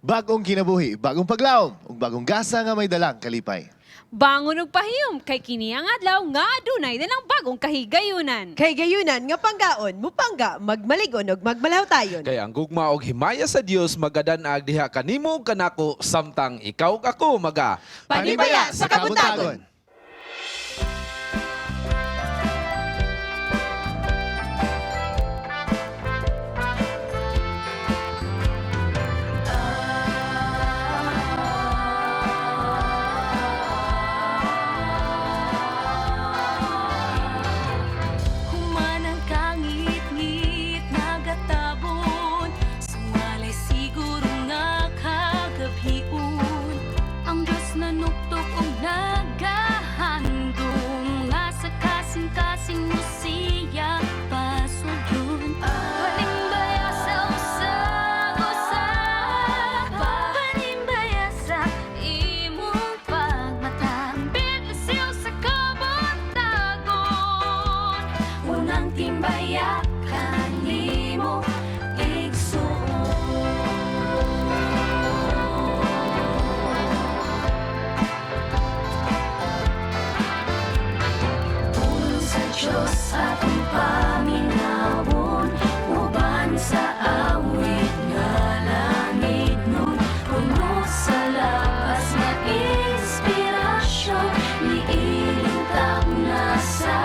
Bagong kinabuhi, bagong paglaom, ug bagong gasa nga may dalang kalipay. Bangon og pahiyom kay kini ang adlaw nga adunay dalang bagong kahigayunan. Kay gayunan nga panggaon, mupangga, magmaligon ug magmalaw tayon. Kaya ang gugma og himaya sa Dios magadanag diha kanimo kanako samtang ikaw ug ako maga. Panibaya sa kabuntagon. Humanang kangit-ngit nagatabon, sungalay siguro nga kagabiun. Ang Diyos nanuktok o nagahandong, nga sa kasing-kasing mo siya pasugyon. Panimbaya sa usap-usap, panimbaya sa imong pagmata, biglasil sa kabuntagon. Unang timbaya kanimo Puno sa Diyos atong paminawon, uban sa awit nga langit nun. Puno sa lakas nga inspirasyon, niilintag na sa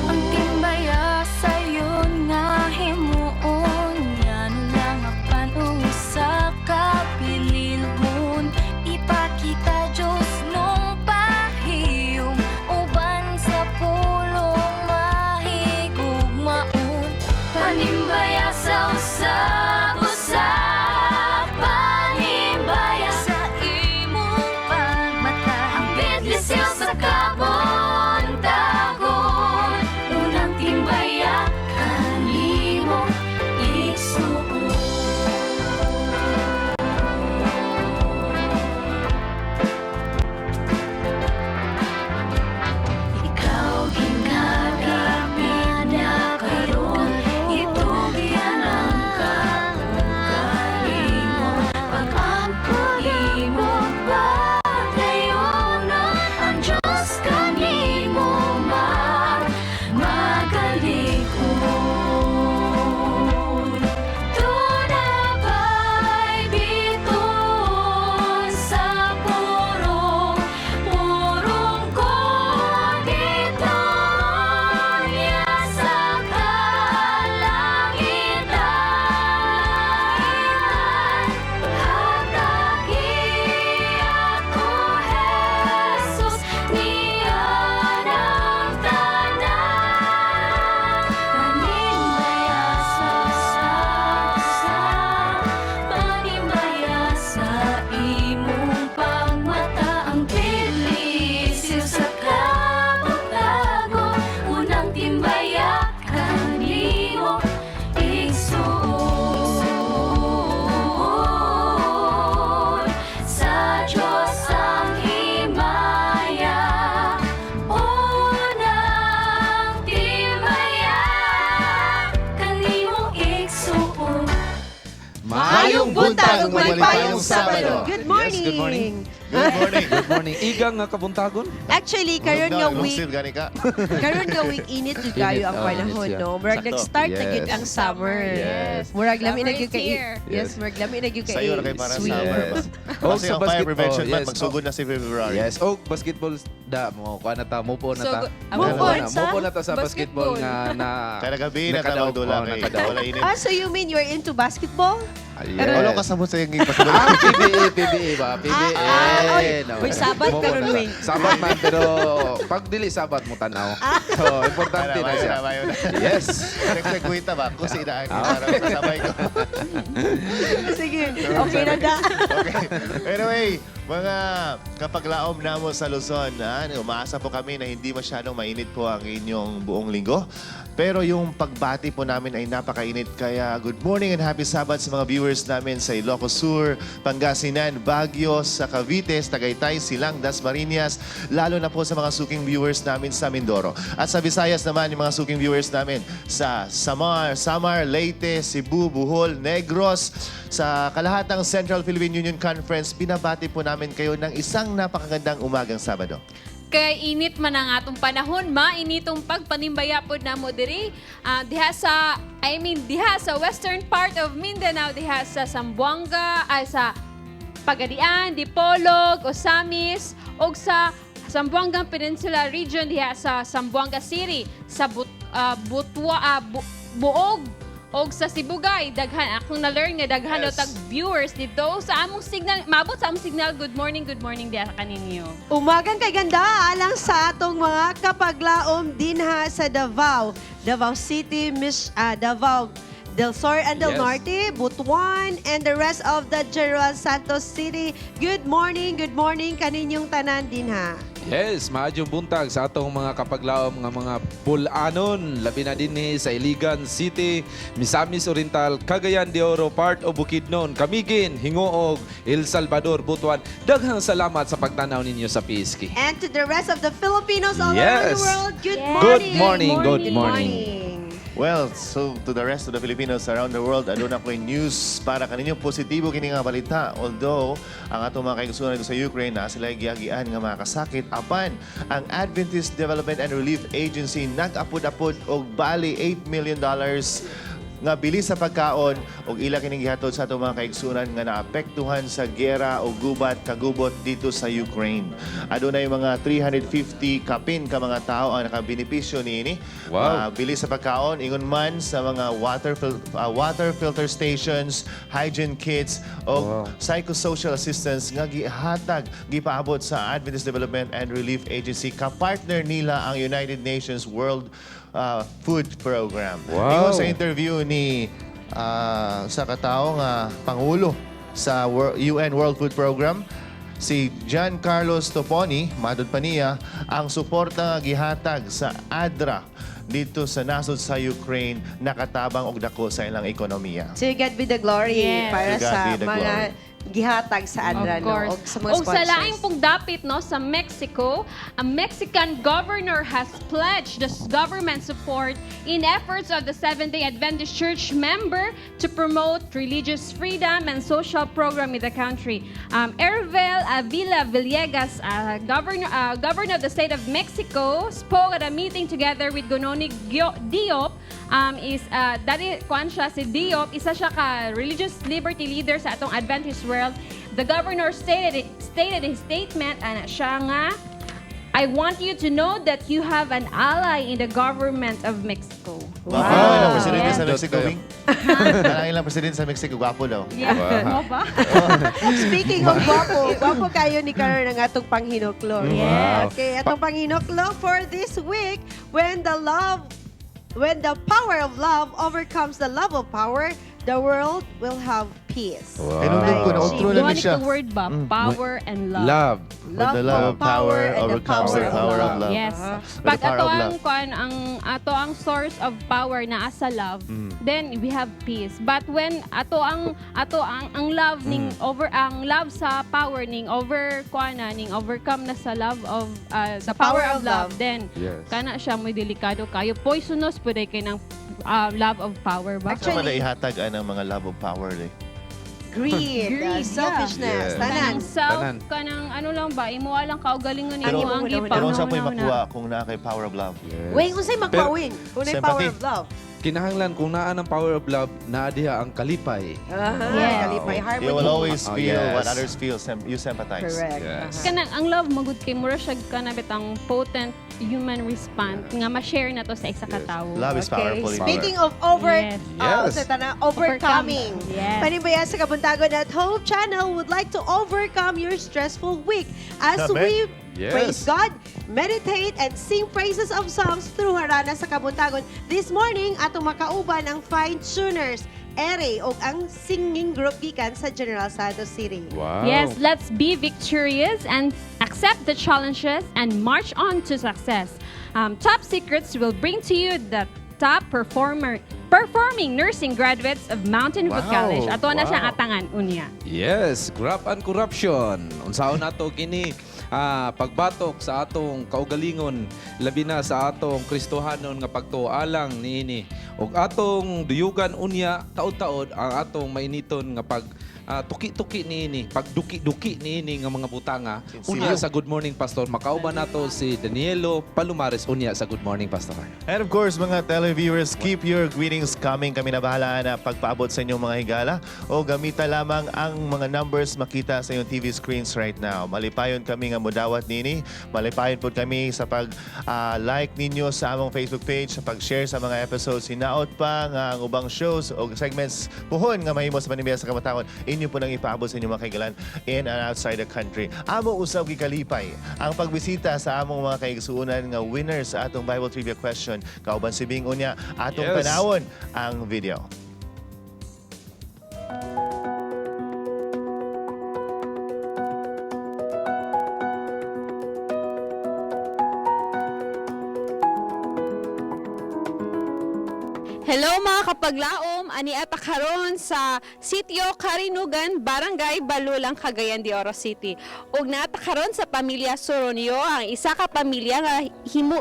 ang timbaya sayon nga himuon, yan lang apan sa kapililhon. Ipakita Diyos nung pahiyom, uban sa pulong mahigugmaon. Panimbaya sa usap-usap, panimbaya sa imong pagmata, ang bidlisil sa kabuntagon. Unang timbaya kanimo igsuon. Ikaw ginagamit niya karon, itugyan ang kaugalingon. Pag-angkod imong pagdayono, ang Diyos kanimo magalikon. Tunabay biton sa purong koditon niya sa kalangitan. Hatagi ako, Jesus, niyan ang tanan. Panimbaya sa usap-usap, panimbaya sa imong pagmata, ang bidlisil sa kabuntagon. Unang timbaya kanimo igsuon. Sa Diyos ang himaya, unang timbaya kanimo igsuon. Maayong buntag ug maligayong Sabado. Good morning. Yes, good morning. Good morning. Good morning. Igang nga kabuntagon. Actually, karon nga week, Sir, gani ka. karon nga week init jud kayo ang Init, panahon, init siya. no? Murag Sakto. nag-start na gyud Yes. ang summer. Yes. Murag lami na Summer gyud is kay here. Yes, murag lami na gyud kay Sayo na kay para sweet. summer ba? Oh, Kasi sa ang fire basket- prevention oh, man, yes. magsugod na si February. Yes. Oh, basketball da mo kuha na ta, mupo na ta. Move on sa Mupo na ta sa basketball nga na Kaya gabi na nakadaog, tawag dula oh, kay nakadaog. wala init. Ah, so you mean you're into basketball? Yes. Wala ka sabot sa yung basketball. Ah, PBA ba? PBA. oy. No. Uy, sabat Mupo karon, na ta. Wing. Sabat man, pero pag dili sabat mo tanaw. So, importante na siya. Bayo na. Yes. Nagkuita ba? Kung si Idaan Ah. para kasabay ko. Sige, okay na da. Okay. Anyway, mga kapaglaom na mo sa Luzon, umaasa po kami na hindi masyadong mainit po ang inyong buong linggo. Pero yung pagbati po namin ay napakainit. Kaya good morning and happy Sabbath sa mga viewers viewers namin sa Ilocos Sur, Pangasinan, Baguio, sa Cavite, Tagaytay, Silang, Dasmariñas, lalo na po sa mga suking viewers namin sa Mindoro. At sa Visayas naman, yung mga suking viewers namin sa Samar, Leyte, Cebu, Bohol, Negros, sa kalahatang Central Philippine Union Conference, binabati po namin kayo ng isang napakagandang umagang Sabado. Kay init man ang atong panahon, mainitong pagpanimbaya po na mo diri. Diha sa western part of Mindanao, diha sa Zamboanga, ay sa Pagadian, Dipolog, Osamis, o sa Zamboanga Peninsula Region, diha sa Zamboanga City, sa Buog, o sa Sibugay. Daghan, akong na-learn nga daghan Yes. daw tag viewers dito sa among signal, maabot sa among signal. Good morning diha kaninyo. Umagang kay ganda alang sa atong mga kapaglaom dinha sa Davao City, Davao del Sur and del Yes. Norte, Butuan, and the rest of the General Santos City. Good morning kaninyong tanan dinha. Yes, maadjong buntag sa atong mga kapaglaom nga mga pulanon, labi na dinhi sa Iligan City, Misamis Oriental, Cagayan de Oro, part o Bukidnon, Camiguin, Hingoog, El Salvador, Butuan. Daghang salamat sa pagtanaw ninyo sa PSK. And to the rest of the Filipinos all over Yes. the world, good Yes. morning. Good morning. Well, so to the rest of the Filipinos around the world, adun ako yung news para kaninyo positibo kini nga balita. Although, ang atong mga kaigusunan dito sa Ukraine na sila giagian nga mga kasakit, apan ang Adventist Development and Relief Agency nag-apod-apod og bali $8 million nga bilis sa pagkaon og ila kining gihatod sa atong mga kaigsunan nga naapektuhan sa giyera o gubat kagubot dito sa Ukraine. Adunay mga 350 kapin ka mga tao ang nakabenepisyo niini. Wow. Bilis sa pagkaon ingon man sa mga water filter stations, hygiene kits o psychosocial assistance nga gihatag gipaabot sa Adventist Development and Relief Agency, ka-partner nila ang United Nations World Food Program. Wow. Ingon sa interview ni sa kataong Pangulo sa UN World Food Program, si John Carlos Toponi, madod pa niya, ang suporta nga gihatag sa ADRA dito sa nasod sa Ukraine nakatabang og dako sa ilang ekonomiya. To God be the glory Yes. para To God sa be the mga gihatag sa ADRA, Of course. no? O sa mga O sa sponsors. laing pong dapit no, sa Mexico, a Mexican governor has pledged the government support in efforts of the Seventh-day Adventist Church member to promote religious freedom and social program in the country. Hervel Avila Villegas, governor of the state of Mexico, spoke at a meeting together with Gononi Diop. Si Diop, isa siya ka religious liberty leader sa atong Adventist world. The governor stated in his statement, siya nga, I want you to know that you have an ally in the government of Mexico. Wow. Ilang presidente Yes. sa Mexico, Bing? Ilang presidente sa Mexico, gwapo daw. Yeah. Mo ba? Speaking of gwapo kayo ni Karon ang atong panghinuklo. Yes. Okay, atong panghinuklo for this week, when the power of love overcomes the love of power, the world will have peace. Wow. Pinundot ko na outro na Duha ni siya. the word ba? Power and love. Love. But the love of power overcomes the power of love. Yes. But Pag the power ato of ang love. ato ang source of power na asa love, then we have peace. But when ato ang love ning ang love sa power ning overcome na sa love of the power of love, then Yes. kana siya mo'y delikado kayo. Poisonous pud kay ng love of power ba? Sa mga ihatag ang mga love of power eh. Greed, Greed, selfishness, yeah. tanan. Kanang self, Tanan. kanang ano lang ba, imuha lang kaugalingon Pero, nimo ang Pero gipa. pero saan po yung makuha kung na kay power of love? Wait, unsay magpawin? Unay power Sympathy. of love. Kinahanglan kung naa ng power of love, naa diha ang kalipay. Yes. Kalipay, harmony. You will always Oh, feel yes. what others feel. You sympathize. Correct. Yes. Kanang ang love magud kay mura siya kanabit ang potent human response nga ma-share na to sa isa ka tawo. Love is powerful. in Speaking power. of Yes. overcoming. Yes. Panibaya sa Kabuntagon at Hope Channel would like to overcome your stressful week as Amen. we Yes. praise God, meditate, and sing praises of songs through Harana sa Kabuntagon. This morning, atong makauban ang Fine Tuners, Ere, o ang singing group gikan sa General Santos City. Wow. Yes, let's be victorious and accept the challenges and march on to success. Top Secrets will bring to you the top performer performing nursing graduates of Mountain View Wow, College. Ato na wow. siyang atangan unya. Yes, graft and corruption. Unsaon nato kini pagbatok sa atong kaugalingon labi na sa atong Kristohanon nga pagtualang niini ug atong duyugan unya taud-taud ang atong mainiton nga pag tuki-tuki niini, pagduki-duki niini nga mga butanga. Unya sa Good Morning Pastor, makauban nato si Danielo Palumares unya sa Good Morning Pastor. And of course, mga televiewers, keep your greetings coming. Kami na bahala na pagpaabot sa inyong mga higala o gamita lamang ang mga numbers makita sa inyong TV screens right now. Malipayon kami nga mudawat nini. Malipayon po kami sa pag-like ninyo sa among Facebook page, sa pag-share sa mga episodes. Hinaot pa nga ang ubang shows o segments puhon nga mahimo sa panimbiya sa kamatangon. Inyo po nang ipaabot sa inyong mga kaigalan in and outside the country. Amo usab gikalipay ang pagbisita sa among mga kaigsuunan nga winners sa atong Bible Trivia question. Kauban si Bing unya atong Yes. panawon ang video. Hello mga kapaglaom, ani ata karon sa Sitio Karinugan, Barangay Balulang, Cagayan de Oro City. Ug naata karon sa pamilya Soronio, ang isa ka pamilya nga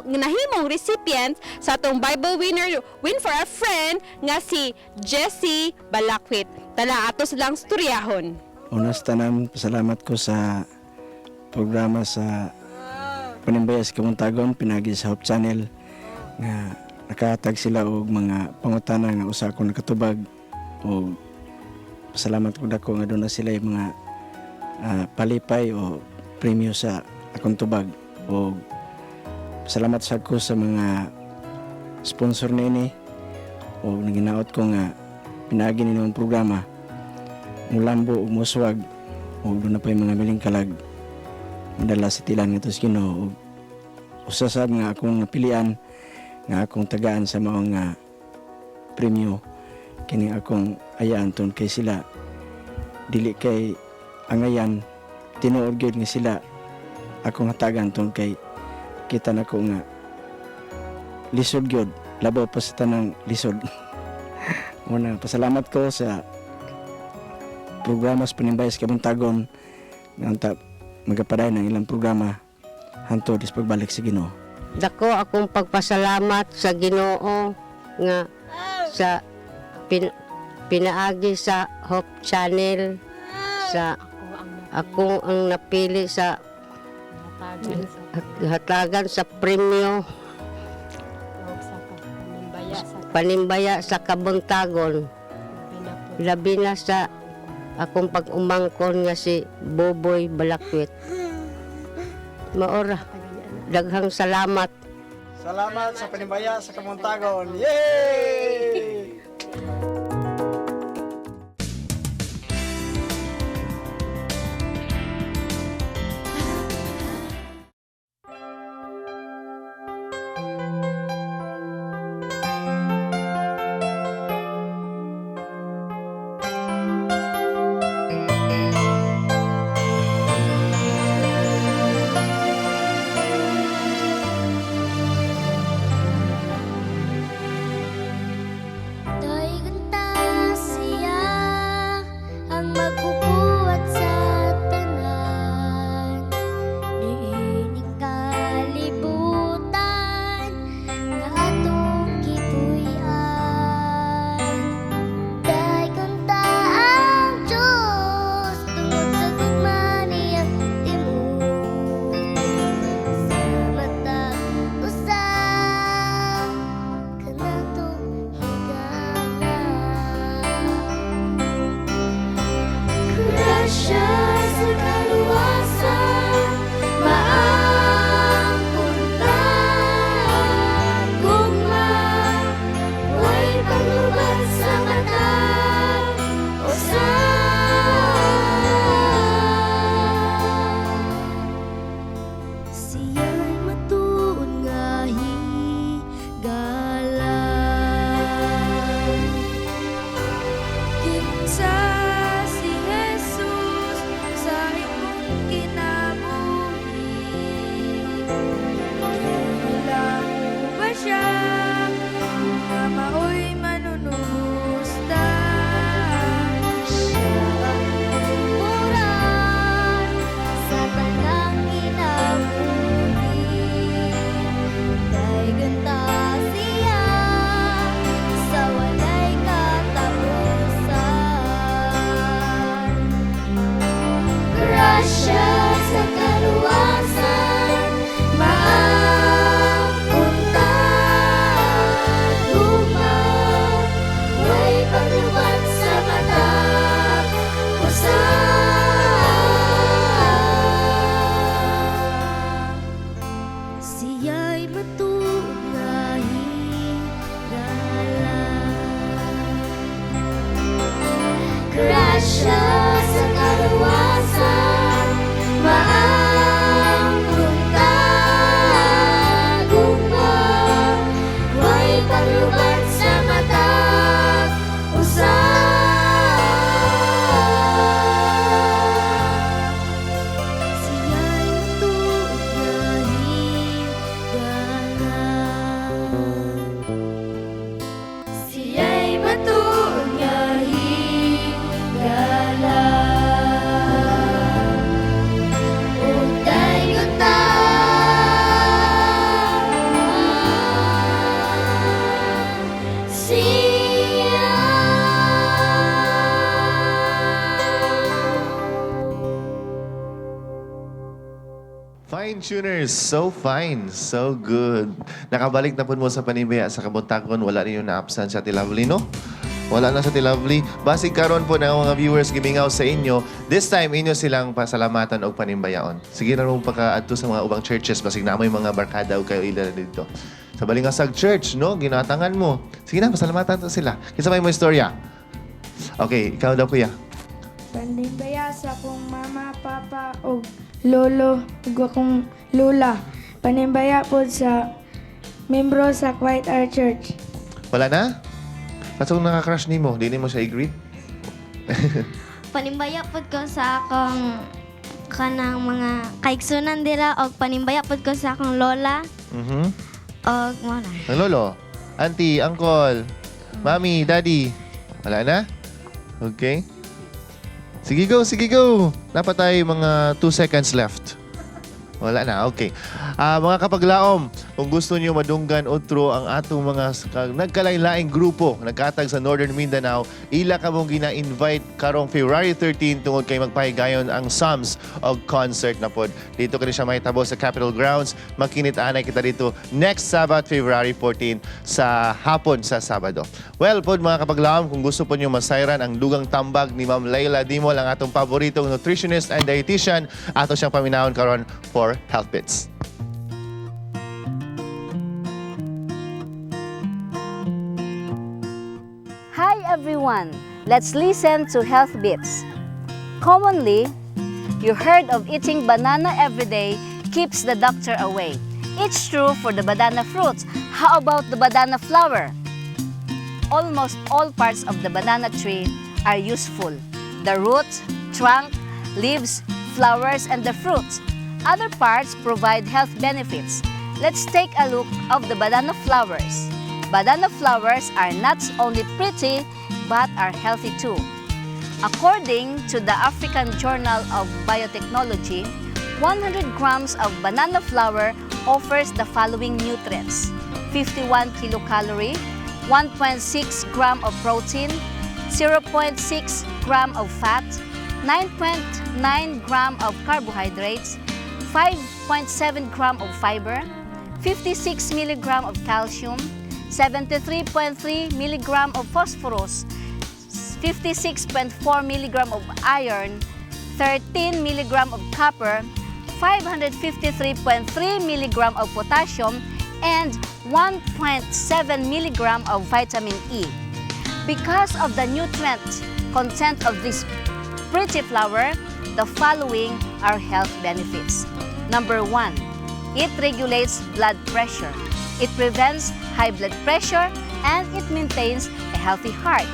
nahimong recipient sa atong Bible winner Win for a Friend nga si Jessie Balakwit. Tala ato silang storyahon. Unas tanan, pasalamat ko sa programa sa Panimbaya sa Kamuntagon, pinagi sa Hope Channel nga nakahatag sila og mga pangutana nga usa ko nakatubag o pasalamat ko dako nga doon na sila yung mga palipay o premyo sa akong tubag o salamat sad ko sa mga sponsor nini o naginaot ko nga pinagi ninyong programa mulambo ug muswag o doon na pa yung mga miling kalag madala sa tilan nga to sa Ginoo ug usasab nga akong napilian nga akong tagaan sa mga premyo kini akong ayaan ton kay sila dili kay angayan tinuod gyud nga sila akong hatagan ton kay kita nako nga lisod gyud labaw pa sa tanang lisod. Una pasalamat ko sa programa sa Panimbaya sa Kamuntagon nga magapaday ng ilang programa hantod is pagbalik sa Ginoo. Dako akong pagpasalamat sa Ginoo nga sa pinaagi sa Hope Channel sa ako ang napili sa hatagan sa premyo Panimbaya sa Kabuntagon labi na sa akong pag-umangkon nga si Boboy Balakwit. Maora daghang salamat. Salamat sa Panimbaya sa Kamuntagon. Yay! grasya sa kaluwasan, maangkunta, gumang, may paglubat sa mata, siya'y matulahi grasya sa kaluwasan, maangkunta, gumang, may paglubat sa mata, siya'y matulahi Fine tuners, so fine, so good. Nakabalik na po mo sa Panimbaya sa Kabuntagon. Wala rin yung na-absent sa Lovely, no? Wala na sa Lovely. Basig karon po ng mga viewers gimingaw sa inyo. This time, inyo silang pasalamatan o panimbayaon. Sige na rin pagka-adto sa mga ubang churches. Basig na may mga barkada o kayo ila dito. Sa Balingasag Church, no? Ginatangan mo. Sige na, pasalamatan to sila. Kisa may istorya. Okay, ikaw daw, kuya. Panimbaya sa akong mama, papa, o lolo, ug akong lula. Panimbaya po sa membro sa Quiet Hour Church. Wala na? Kasong nakakrush ni mo, di mo siya i-greet? Panimbaya pod ko sa akong kanang mga kaigsunan dira og panimbaya pod ko sa akong lola og mo na. Ang lolo, auntie, uncle, mami, daddy. Wala na? Okay. Sige go, sige go. Dapat tayo mga 2 seconds left. Wala na, okay. Mga kapaglaom, kung gusto niyo madunggan otro ang atong mga nagkalain-laing grupo nagkatag sa Northern Mindanao, ila ka mong gina-invite karong February 13 tungod kay magpahigayon ang Psalms og concert na pod. Dito kani siya mahitabo sa Capitol Grounds. Makinit-anay kita dito next Sabbath, February 14 sa hapon sa Sabado. Well, pod mga kapaglaom, kung gusto po niyo masayran ang dugang tambag ni Ma'am Layla Dimol, ang atong paboritong nutritionist and dietitian, ato siyang paminahon karon for Health Bits. Hi everyone! Let's listen to Health Bits. Commonly, you heard of eating banana every day keeps the doctor away. It's true for the banana fruits. How about the banana flower? Almost all parts of the banana tree are useful. The root, trunk, leaves, flowers, and the fruits. Other parts provide health benefits. Let's take a look of the banana flowers. Banana flowers are not only pretty, but are healthy too. According to the African Journal of Biotechnology, 100 grams of banana flour offers the following nutrients: 51 kilocalorie, 1.6 gram of protein, 0.6 gram of fat, 9.9 gram of carbohydrates, 5.7 gram of fiber, 56 milligram of calcium, 73.3 milligram of phosphorus, 56.4 milligram of iron, 13 milligram of copper, 553.3 milligram of potassium, and 1.7 milligram of vitamin E. Because of the nutrient content of this pretty flower, the following are health benefits. Number 1, it regulates blood pressure. It prevents high blood pressure and it maintains a healthy heart.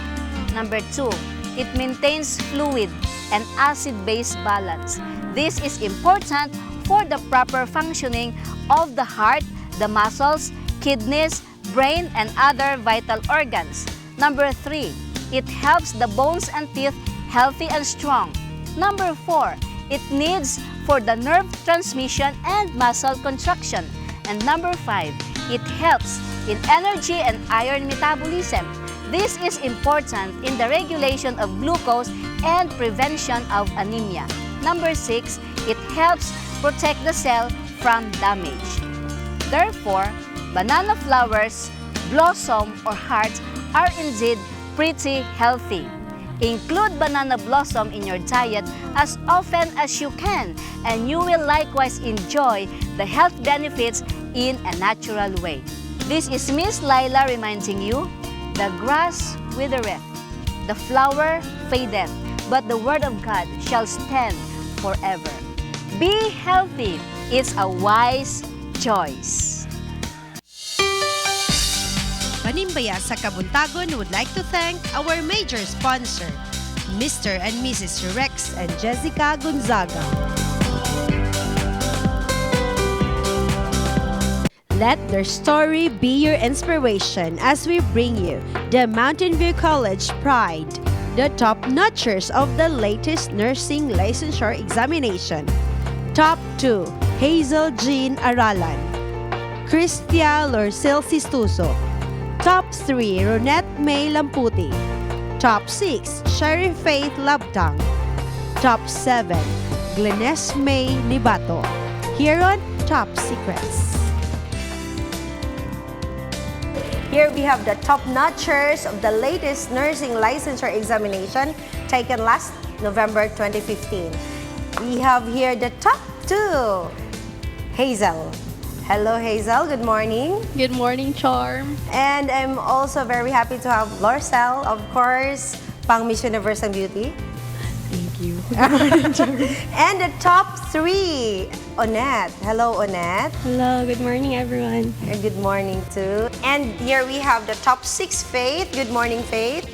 Number 2, it maintains fluid and acid-base balance. This is important for the proper functioning of the heart, the muscles, kidneys, brain, and other vital organs. Number 3, it helps the bones and teeth healthy and strong. Number 4, it needs for the nerve transmission and muscle contraction. And number 5, it helps in energy and iron metabolism. This is important in the regulation of glucose and prevention of anemia. Number 6, it helps protect the cell from damage. Therefore, banana flowers, blossom, or hearts are indeed pretty healthy. Include banana blossom in your diet as often as you can, and you will likewise enjoy the health benefits in a natural way. This is Miss Laila reminding you, the grass withereth, the flower fadeth, but the word of God shall stand forever. Be healthy. It's a wise choice. Panimbaya sa Kabuntagon would like to thank our major sponsor, Mr. and Mrs. Rex and Jessica Gonzaga. Let their story be your inspiration as we bring you the Mountain View College Pride, the top notchers of the latest nursing licensure examination. Top 2, Hazel Jean Aralan, Cristia Lorcel Sistuso. Top 3, Ronette May Lamputi. Top 6, Sherry Faith Labtang. Top 7, Gleness May Nibato. Here on Top Secrets. Here we have the top notchers of the latest nursing licensure examination taken last November 2015. We have here the top 2. Hazel. Hello, Hazel. Good morning. Good morning, Charm. And I'm also very happy to have Lorcel, of course, pang Miss Universe and Beauty. Thank you. And the top 3, Onette. Hello, Onette. Hello, good morning, everyone. And good morning, too. And here we have the top 6, Faith. Good morning, Faith.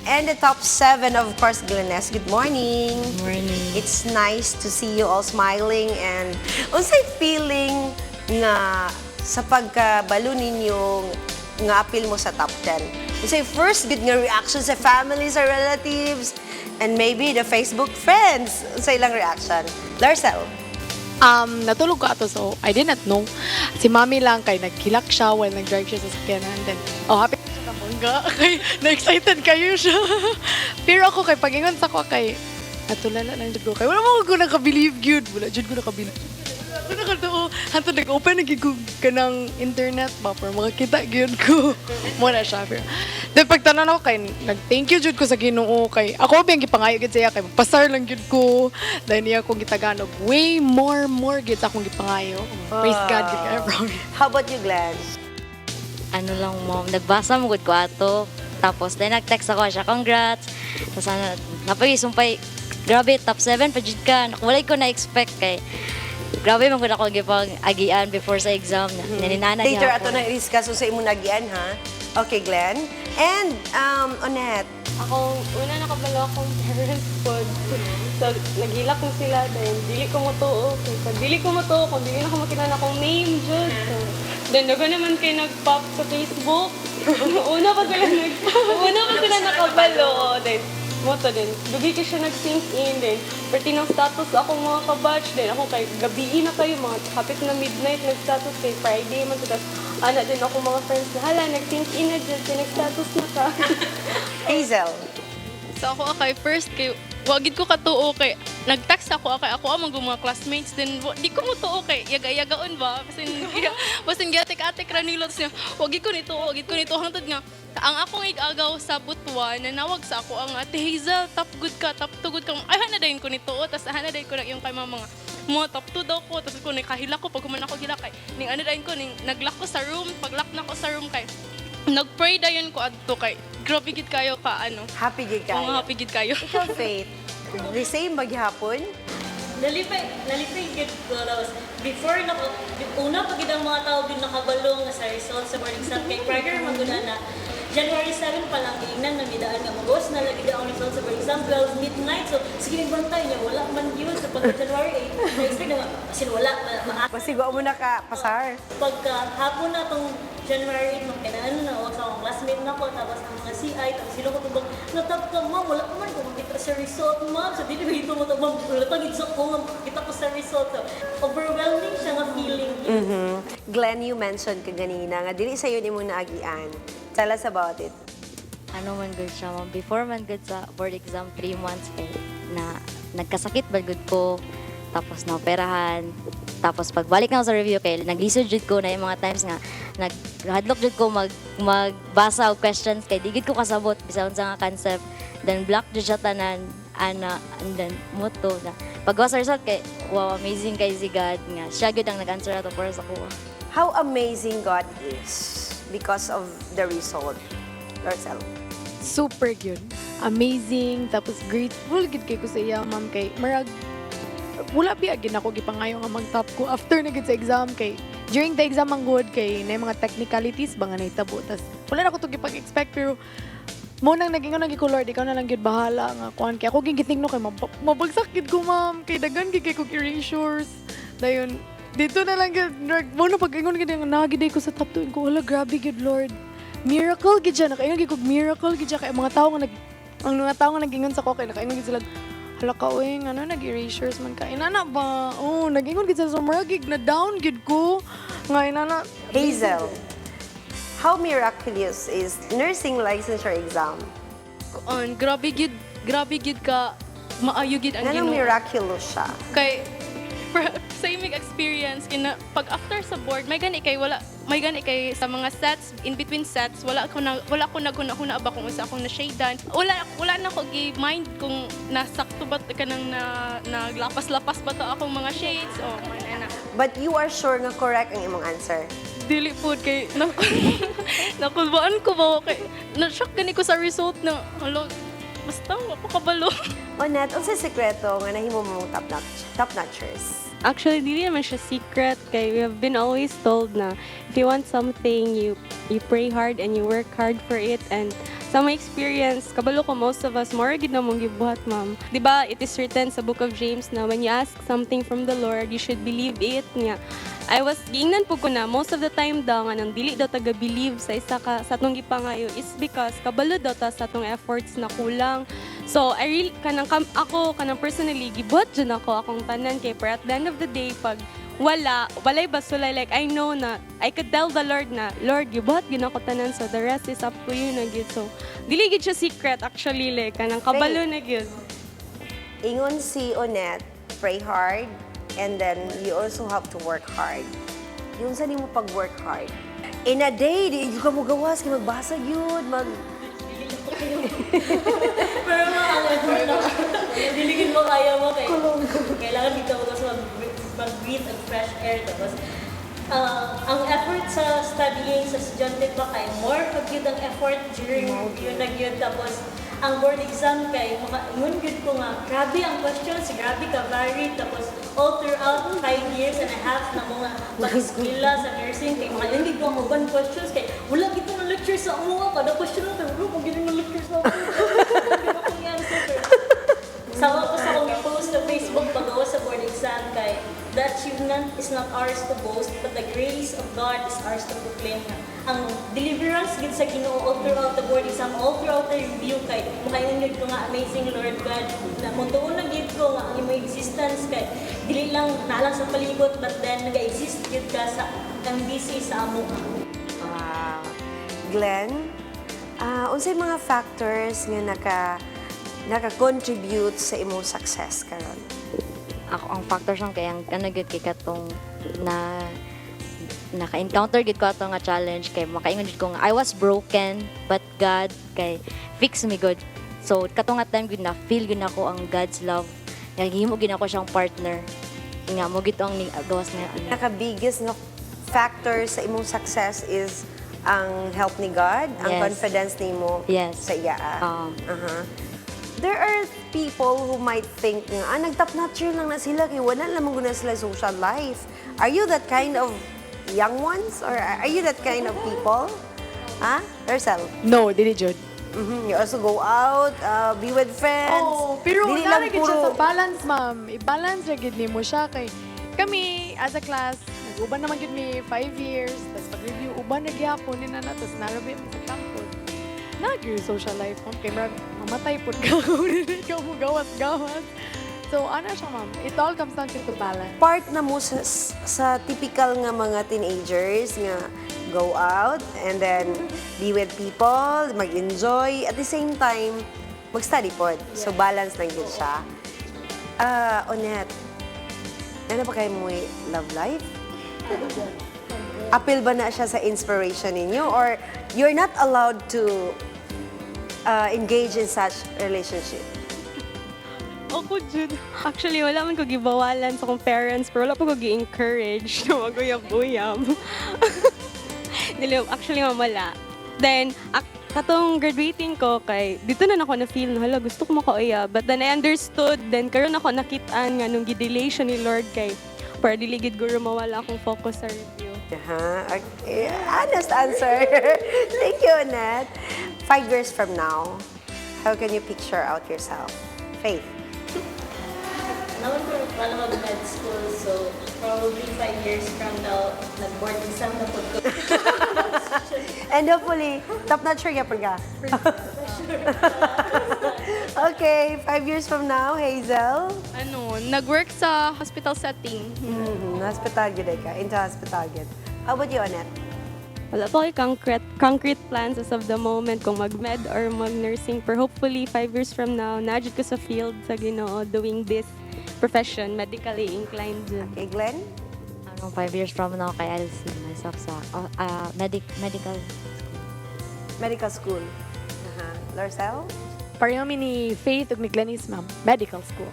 And the top 7, of course, Gleness. Good morning. Good morning. It's nice to see you all smiling and unsay feeling nga sa pagkabalo ninyo nga appeal mo sa top 10. Unsay first good nga reaction sa families or relatives and maybe the Facebook friends. Unsay lang reaction? Larcel. Natulog ko ato, so I did not know. Si Mami lang kay nagkilak siya while nag-drive siya sa sakyanan. Then, happy siya ka mangga. Kay, na-excited kayo siya. Pero ako kay pag-ingon sa ko kay, natulala lang dyan ko kay, wala mo ko nakabilieve, good. Wala dyan ko nakabilieve. Ako nakatoo. Hanto nag-open, nagigug ka ng internet ba para makakita gyud ko. Muna siya. Pero, then pagtanan ako kay, nag-thank you jud ko sa Ginoo kay, ako biyang gipangayo gid siya kay magpasar lang jud ko. Dahil niya akong gitagalog. Way more gid akong gipangayo. Praise God gid ka, promise. How about you, Glenn? Ano lang, Mom, nagbasa mo gud ko ato. Tapos, then nag-text ako siya, congrats. Tapos, napag-isumpay, grabe, top 7 pa jud ka. Walay ko na-expect kay, grabe man gud ako gipang agian before sa exam. Naninana niya Later, ako. ato na i-discuss sa imong nagian, ha? Okay, Glenn. And, Onette. Ako, una nakabalo akong parents po. So, naghilak ko sila dahil dili ko mo to. Okay. Pag dili ko mo to, kung dili na ko makinan akong name, Diyos. So, then, nago naman kayo nag-pop sa Facebook. Una pa sila nakabalo. Then, mo to din. Dugi ko siya nag-sync in. Then, pati ng status akong mga kabatch. Then, ako kay gabi na kayo, mga kapit na midnight, nag-status kay Friday. Tapos, ana din ako mga friends na, hala, nag-sync in na dyan, nag-status na ka. Hazel. So ako kay first kay wagid ko katuo kay nag-text ako kay ako among mga classmates din di ko mo tuo kay yaga-yagaon ba basin gatik-atik ra nilots niya wagid ko nito hangtod nga ang akong igagaw sa Butuan nanawag sa ako ang Ate Hazel top good ka ay hanadayon ko nito tas hanadayon ko na yung kay mga top 2 daw ko tas ko nakahila ko pag kuman ako gila kay ning anadayon ko ning naglock ko sa room pag-lock na ko sa room kay nag-pray dayon ko adto kay grabe gid kayo ka ano. Happy gid kayo. Happy gid kayo. Ikaw, Faith. The same maghapon? Nalipay gid ko before una pa gid ang mga tao gid nakabalo nga sa results sa board exam kay prior maguna na January 7 pa lang ingnan na midaan nga magos na lagi daw ang results sa board exam 12 midnight so sige bantay niya wala man yun sa pagka January 8 na-expect na kasi wala Pasigo mo na ka pasar. pagka hapon na tong January 8 magkinaan na wag sa akong classmate na ko tapos ang mga CI tapos sila ko tubag natap ka ma'am wala ko man kung makita sa result ma'am so dili ba ito mo ma'am wala tagid sa ko nga kita ko sa result so overwhelming siya nga feeling. Glenn, you mentioned ka ganina nga dili sayo ni mo naagian. Tell us about it. Ano man good siya, Mom. Before man good sa board exam, 3 months kay na nagkasakit bagod ko, tapos naoperahan. Tapos pagbalik na ako sa review kay naglisod jud ko na yung mga times nga naghadlok jud ko magbasa og questions kay di gid ko kasabot bisan sa nga concept. Then block jud siya tanan ana and then moto na pagwa sa result kay wow, amazing kay si God nga siya gud ang nag-answer ato para sa kuha. How amazing God is because of the result. Rosel. Super good. Amazing. Tapos grateful gid kay ko sa iya, ma'am, kay marag wala biya gid ako gipangayo nga mag-top ko after na gid sa exam kay during the exam ang good kay na mga technicalities ba nga nahitabo tas wala na ko to gipag-expect pero mo nang naging ko Lord ikaw na lang gid bahala nga kuan kay ako gigitingno kay mabagsak gid ko ma'am kay daghan gid kay ko erasures dayon dito na lang gid mo na pag-ingon gid nga nagiday ko sa top 2 ko wala grabe gid Lord miracle gid siya nakaingon gid ko miracle gid siya kay mga tao nga nag-ingon sa ko kay nakaingon gid sila hala ka, uy, ano, nag-erasures man ka. Inana ba? Oh, nag-ingon gid sa maragig na down gid ko. Nga, inana. Hazel, how miraculous is nursing licensure exam? Grabe gid ka, maayo gid ang Anong miraculous siya? Kay, sa imig experience, pag after sa board, may gani kay sa mga sets, in between sets, wala ko naghuna-huna ba kung usa akong na-shadean. Wala na ko gi-mind kung nasakto ba ka nang naglapas-lapas ba to akong mga shades o manana. But you are sure nga correct ang imong answer? Dili po kay nakulbaan ko ba kay na-shock gani ko sa result na alo basta mapakabalo. Onet, unsay sekreto nga nahimo mo top-notchers? Actually, dili naman siya secret kay we have been always told na if you want something, you pray hard and you work hard for it. And sa my experience, kabalo ko most of us, more gid na mong gibuhat, ma'am. Diba, it is written sa Book of James na when you ask something from the Lord, you should believe it nga. I was giingnan po ko na most of the time daw nga nang dili daw taga-believe sa isa ka sa atong gipangayo is because kabalo daw ta sa atong efforts na kulang. So I really ako personally gibuhat jud ako akong tanan kay for at the end of the day pag walay basulay like I know na I could tell the Lord na Lord gibuhat gyud ako tanan so the rest is up to you na gyud. So dili gyud siya secret actually like kanang kabalo na gyud. Ingon si Onet, pray hard. And then, you also have to work hard. Yung sa nimo pag-work hard. In a day, di ka mo gawas, kaya magbasa yun, Pero mga diligin mo kaya mo kay kailangan dito ako sa mag-breathe and fresh air. Tapos, ang effort sa studying sa estudyante pa kay more pag yun ang effort during yun nag-yun. Tapos, ang board exam kay ngun gud ko nga grabe ang questions, grabe ka varied. Tapos all throughout 5 years and a half na mga pag-eskwela sa nursing kay mga hindi ko uban questions kay wala gito na lecture sa uwa kada question na pero kung gito na lecture sa uwa. Sawa ko sa akong post sa Facebook pag-awa sa board exam kay the achievement is not ours to boast but the grace of God is ours to proclaim. Ang deliverance gid sa Ginoo all throughout the board exam, all throughout the review kay makaingon gid ko nga amazing Lord God na muntuon na gid ko nga ang imong existence kay dili lang nalang sa palibot but then naga-exist gid ka sa MBC sa amo. Glenn, unsay mga factors nga naka-contribute sa imong success karon? Ako ang factors lang kay ang kanagid kay katong na naka-encounter gid ko ato nga challenge kay makaingon gid ko nga I was broken but God kay fix me good. So katong nga time gid na feel gid nako ang God's love. Gihimo gid nako siyang partner. Nga mo gid ang gawas nga Naka-biggest nga factor sa imong success is ang help ni God, ang confidence nimo sa iya. There are people who might think nga, nag-top-notcher lang na sila, kaya wala lamang guna sila social life. Are you that kind of young ones? Or are you that kind of people? Yourself? No, dili jud. You also go out, be with friends. Oh, pero dili lang nalagid siya sa balance, ma'am. I-balance ra gid nimo siya kay kami as a class, nag-uban naman gid mi 5 years, tapos pag-review uban na gyapon ni na tapos narabi mo sa campus. Nag-your social life mo kay mamatay pud ka kung dili ka mo gawas-gawas. So, ano siya, ma'am? It all comes down to balance. Part na mo sa typical nga mga teenagers nga go out and then be with people, mag-enjoy. At the same time, mag-study pod. So, balance lang yun siya. Onet, ano pa kayo mo love life? Appeal ba na siya sa inspiration ninyo? Or you're not allowed to engage in such relationship? Ako, Jud. Actually, wala man ko gibawalan sa akong parents, pero wala pa ko gi-encourage na maguyab-uyab. Actually, mamala. Then, katong graduating ko, kay dito na ako na-feel na, hala, gusto ko makauyab. But then I understood, then karon ako nakitaan nga nung gidelay siya ni Lord kay para diligid guro mawala akong focus sa review. Okay. Honest answer. Thank you, Annette. 5 years from now, how can you picture out yourself? Faith. Naman ko pala mag-med school, so probably 5 years from now, nag-board exam na po ko. And hopefully, top-notch sure yapon ka. Okay, 5 years from now, Hazel? Nag-work sa hospital setting. Hospital gid ka, into hospital gid. How about you, Annette? Wala pa kayo concrete plans as of the moment kung mag-med or mag-nursing. Pero hopefully, 5 years from now, najud ko sa field sa Ginoo doing this profession, medically inclined. Okay, Glenn? 5 years from now, kaya I'll see myself sa medical. Medical school. Lorcel? Pareho mi ni Faith ug ni Glenis, ma'am. Medical school.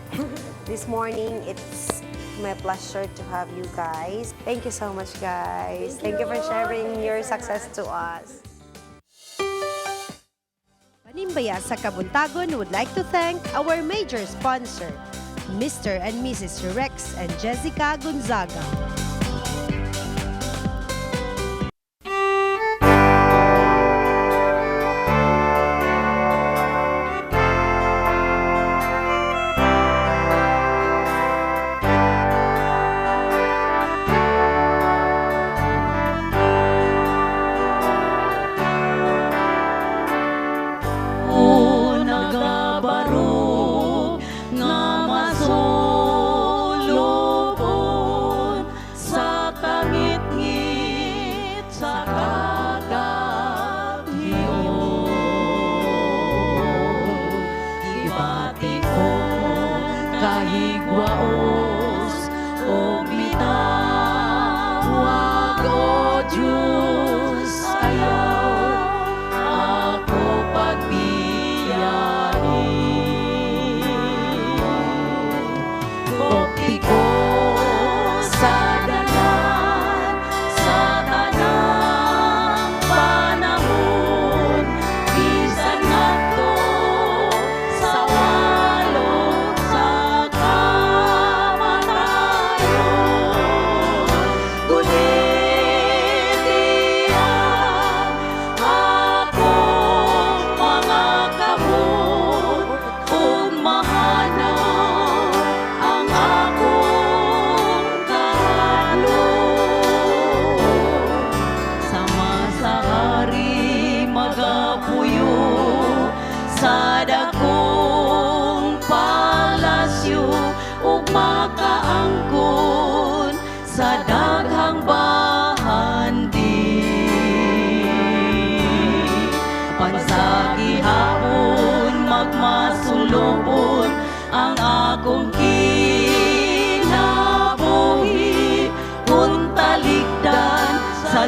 This morning, it's my pleasure to have you guys. Thank you so much, guys. Thank you for sharing your success to us. Panimbaya sa Kabuntagon would like to thank our major sponsor, Mr. and Mrs. Rex and Jessica Gonzaga.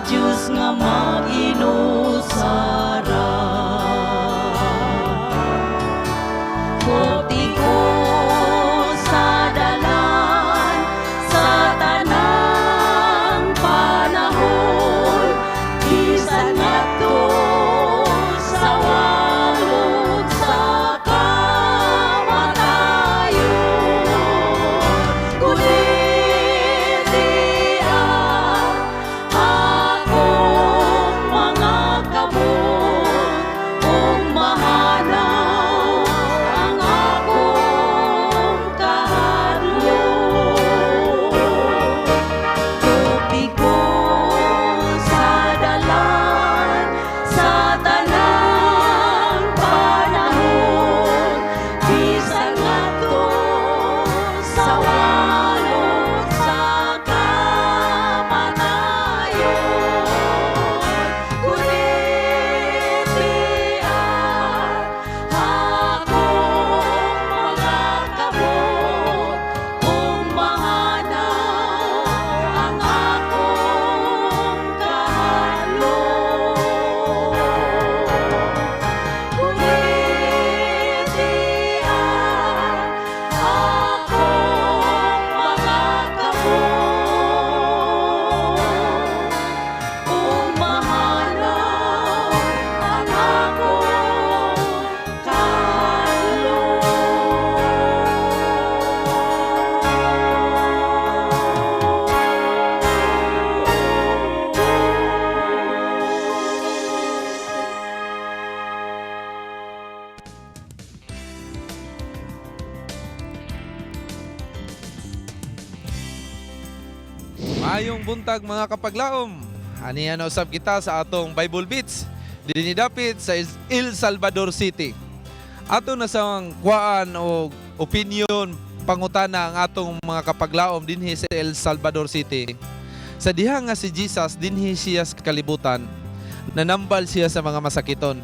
Diyos nga mag-inusara. Kopti ko sa dalan, sa tanang panahon, bisan nga to sa walog sa kamatayon. Kulit diyan akong mga kabon, Maayong buntag mga kapaglaom. Aniya na usab kita sa atong Bible Beats. Dinidapit sa El Salvador City. Ato na sang kuan o opinion pangutana ang atong mga kapaglaom dinhi sa El Salvador City. Sa diha nga si Jesus dinhi siya sa kalibutan. Nanambal siya sa mga masakiton.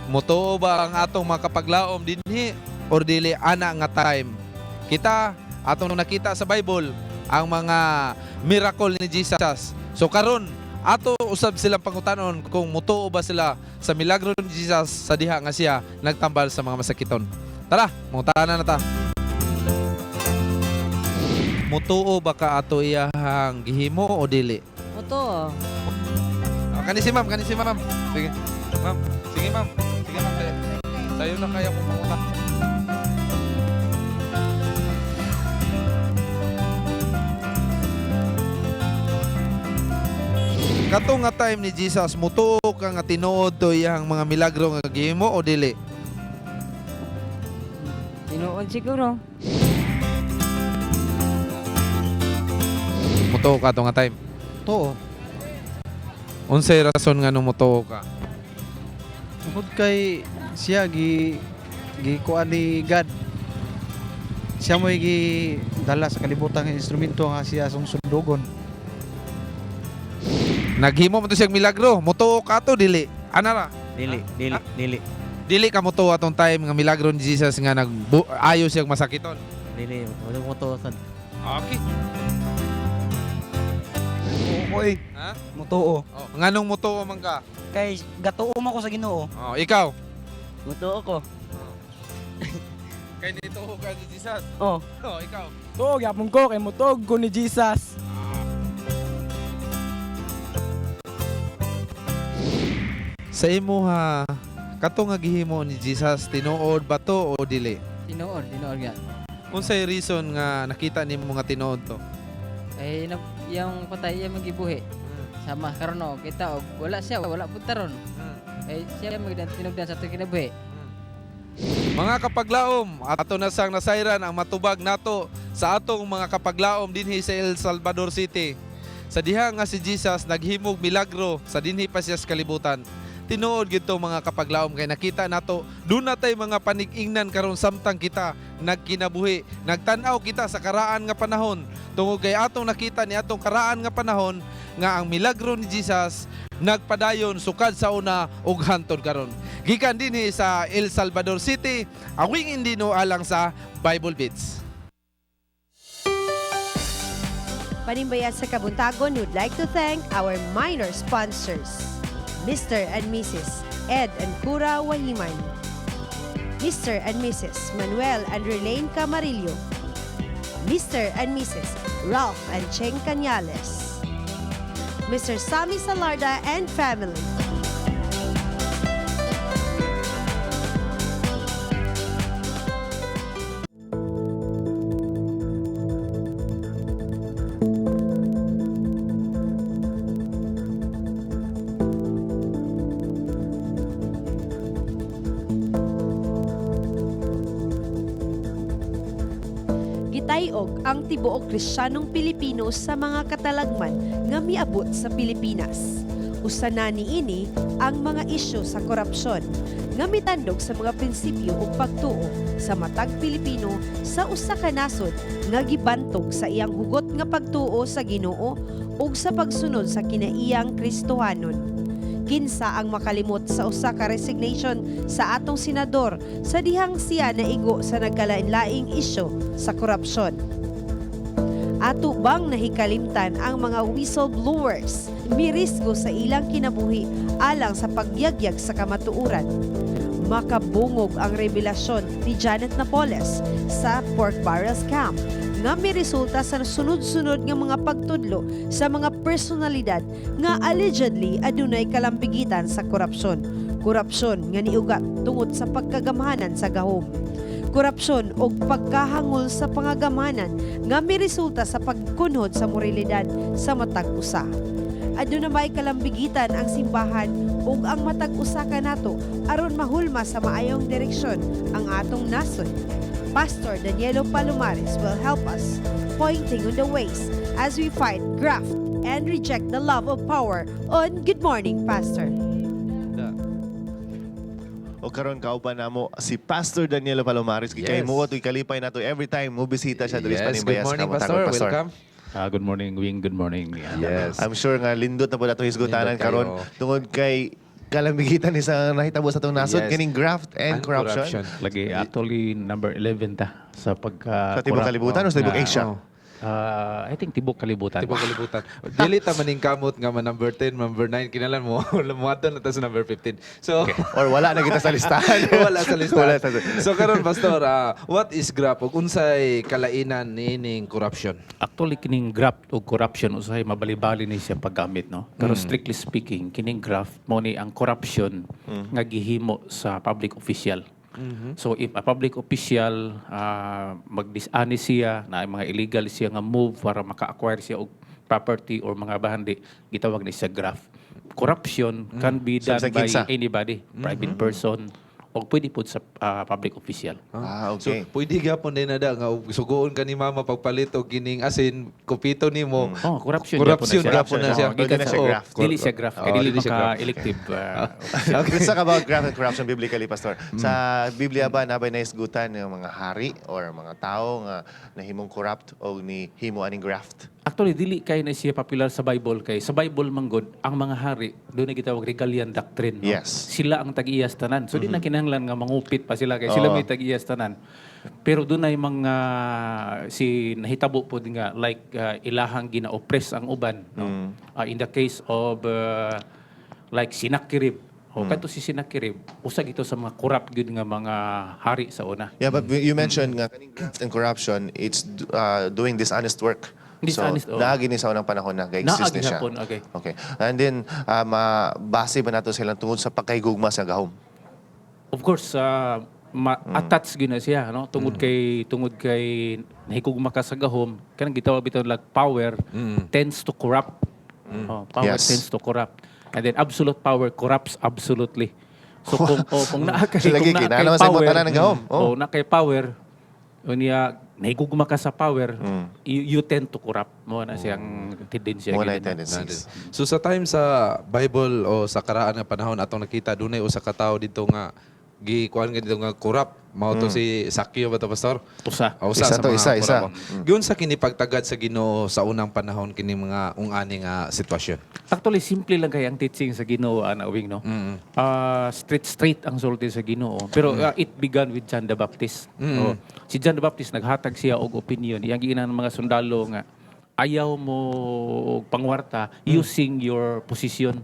Motoo ba ang atong mga kapaglaom dinhi or dili ana nga time? Kita atong nakita sa Bible ang mga miracle ni Jesus. So karon ato usab silang pangutanon kung motoo ba sila sa milagro ni Jesus sa diha nga siya nagtambal sa mga masakiton. Tara, mangutanan na ta. Motoo ba ka ato iyahang gihimo o dili? Moto. Kani si ma'am. Sige. Ma'am. Sige ma'am. Sayo na kaya kung mangutan. Kato nga time ni Jesus, mutuo ka nga tinuod to iyang mga milagro nga gihimo o dili? Tinuod siguro. Mutuo ka to nga time. Totoo. Unsay rason nga nung mutuo ka? Tungkol kay siya kuan ni God. Siya mo dala sa kalibutan ng instrumento nga siya sung sundugon. Naghimo mo to siyang milagro. Mutuo ka to dili? Ana ra? Dili. Dili ka mutuo atong time nga milagro ni Jesus nga ayo siyang masakiton. Dili, wala mo to sad. Okay. Oy. Ha? Mutuo. Oh, nganong mutuo man ka? Kay gatuo man ko sa Ginoo. Oh, ikaw. Mutuo ko. Kay dito ka ni Jesus. Oh. Oh, ikaw. Tuog yapon ko kay mutuog ko ni Jesus. Sa imo ha, kato nga gihimo ni Jesus, tinuod ba to o dili? Tinuod nga. Unsay reason nga nakita nimo nga tinuod to? Kay yung patay iya magibuhi. Sama karon kita og wala pud taron. Kay siya tinugdan sa ato kinabuhi. Mga kapaglaom, ato na sang nasayran ang matubag nato sa atong mga kapaglaom dinhi sa El Salvador City. Sa diha nga si Jesus naghimog milagro sa dinhi pa siya sa kalibutan. Tinuod gito mga kapaglaom kay nakita nato doon natay mga panig-ingnan karon samtang kita nagkinabuhi. Nagtan-aw kita sa karaan nga panahon tungod kay atong nakita ni atong karaan nga panahon nga ang milagro ni Jesus nagpadayon sukad sa una ug hantod karon. Gikan dinhi sa El Salvador City, awing indino alang sa Bible Beats. Panimbaya sa Kabuntagon, would like to thank our minor sponsors, Mr. and Mrs. Ed and Cura Wahiman, Mr. and Mrs. Manuel and Relaine Camarillo, Mr. and Mrs. Ralph and Cheng Cañales, Mr. Sammy Salarda and family. Gitayog ang tibuok Kristiyanong Pilipino sa mga katalagman nga miabot sa Pilipinas. Usa na niini ang mga isyu sa korupsyon nga mitandog sa mga prinsipyo ug pagtuo sa matag Pilipino sa usa ka nasod nga gibantog sa iyang hugot nga pagtuo sa Ginoo ug sa pagsunod sa kinaiyang Kristohanon. Kinsa ang makalimot sa usa ka resignation sa atong senador sa dihang siya naigo sa nagkalain-laing isyu sa korupsyon. Ato bang nahikalimtan ang mga whistleblowers mirisgo sa ilang kinabuhi alang sa pagyagyag sa kamatuoran? Makabungog ang revelasyon ni Janet Napoles sa Pork Barrels Camp nga may resulta sa sunod-sunod nga mga pagtudlo sa mga personalidad nga allegedly adunay kalambigitan sa korupsyon. Korupsyon nga niugat tungod sa pagkagamhanan sa gahom. Korupsyon o pagkahangol sa pangagamanan nga may resulta sa pagkunhod sa moralidad sa matag usa. Aduna may kalambigitan ang simbahan ug ang matag usa ka nato aron mahulma sa maayong direksyon ang atong nasod. Pastor Danielo Palomares will help us pointing on the ways as we fight graft and reject the love of power on Good Morning, Pastor. O karon kauban namo si Pastor Danielo Palomares. Kay mo ato'y kalipay nato every time mo bisita siya diri sa Panimbaya sa Kamuntagon, Pastor. Welcome. Good morning, Wing. Good morning. Yes. I'm sure nga lindot na po nato hisgutanan Lindot karon kayo. tungod kay kalamigitan ni sa nahitabo sa itong nasod, Yes. kining graft and corruption. Lagi, actually, number 11 ta sa pagka... Sa Tibok Kalibutan o sa Tibok Asia? I think Tibok Kalibutan. Tibok Kalibutan. Dili ta maning kamot nga number 10, number 9 kinalan mo. Lamuatan na ta sa number 15. So Or wala na kita sa listahan. wala sa listahan. Wala sa- So karon Pastor, what is graft ug unsay kalainan nining corruption? Actually, kining graft o corruption, usahay mabalibali ni siya paggamit, no? Pero strictly speaking, kining graft, mo ni ang corruption nga gihimo sa public official. So if a public official mag-dishonest siya na mga illegal siya nga move para maka-acquire siya og property or mga bahandi, gitawag ni siya graft. Corruption can be done Sa by kinsa? anybody, private person, o pwede po sa public official. Okay. So pwede gyapon din na da nga ug sugoon ka ni mama pagpalit og kining asin kupito nimo. Oh, corruption. Corruption gyapon gyapon na siya. Pwede na siya graft. Dili siya graft. Kaya dili dili siya graft. maka-elective. Let's talk about graft and corruption biblically, Pastor. Sa Biblia ba nabay naisgutan ng mga hari or mga tao nga nahimong corrupt o ni himo aning graft? Actually, dili kay na siya popular sa Bible. Kay sa Bible manggod, ang mga hari, doon na gitawag regalian doctrine. No? Yes. Sila ang tag-iyas tanan. So, di na kinahanglan nga mangupit pa sila. Kay sila may tag-iyas tanan. Pero doon ay mga nahitabo po din nga, like ilahang gina-oppress ang uban. No? In the case of like Sinakirib. O kanto si Sinakirib, usag ito sa mga corrupt good nga mga hari sa una. Yeah, but you mentioned nga kaning graft and corruption, it's doing dishonest work. Dishonest, so, naagi ni sa unang panahon na exist Naagi ni siya. hapon, okay. Okay. And then, base ba nato silang tungod sa pagkaigugma sa gahom? Of course, attach gina siya, no? Tungod kay nahigugma ka sa gahom, kanang gitawag bitaw like power tends to corrupt. Power Yes. tends to corrupt. And then absolute power corrupts absolutely. So kung naa kay Lagi, kinahanglan sa imong tanan ng gahom. na kay power, unya nahigugma ka sa power, you tend to corrupt mo na siyang tendency. Mo na gid, no? tendencies. So sa time sa Bible o sa karaan nga panahon atong nakita dunay usa ka tawo dito nga gikuan nga dito nga corrupt mao to si Sakyo ba to Pastor? Usa. Usa Isa sa to, mga isa. corrupt. Giun sa kini pagtagad sa Ginoo sa unang panahon kini mga ung-ani nga sitwasyon. Actually, simple lang kay ang teaching sa Ginoo, Wing, no? Straight ang sulti sa Ginoo. Pero it began with John the Baptist. So, si John the Baptist, naghatag siya og opinion. Iyang giinan ng mga sundalo nga, ayaw mo og pangwarta using your position.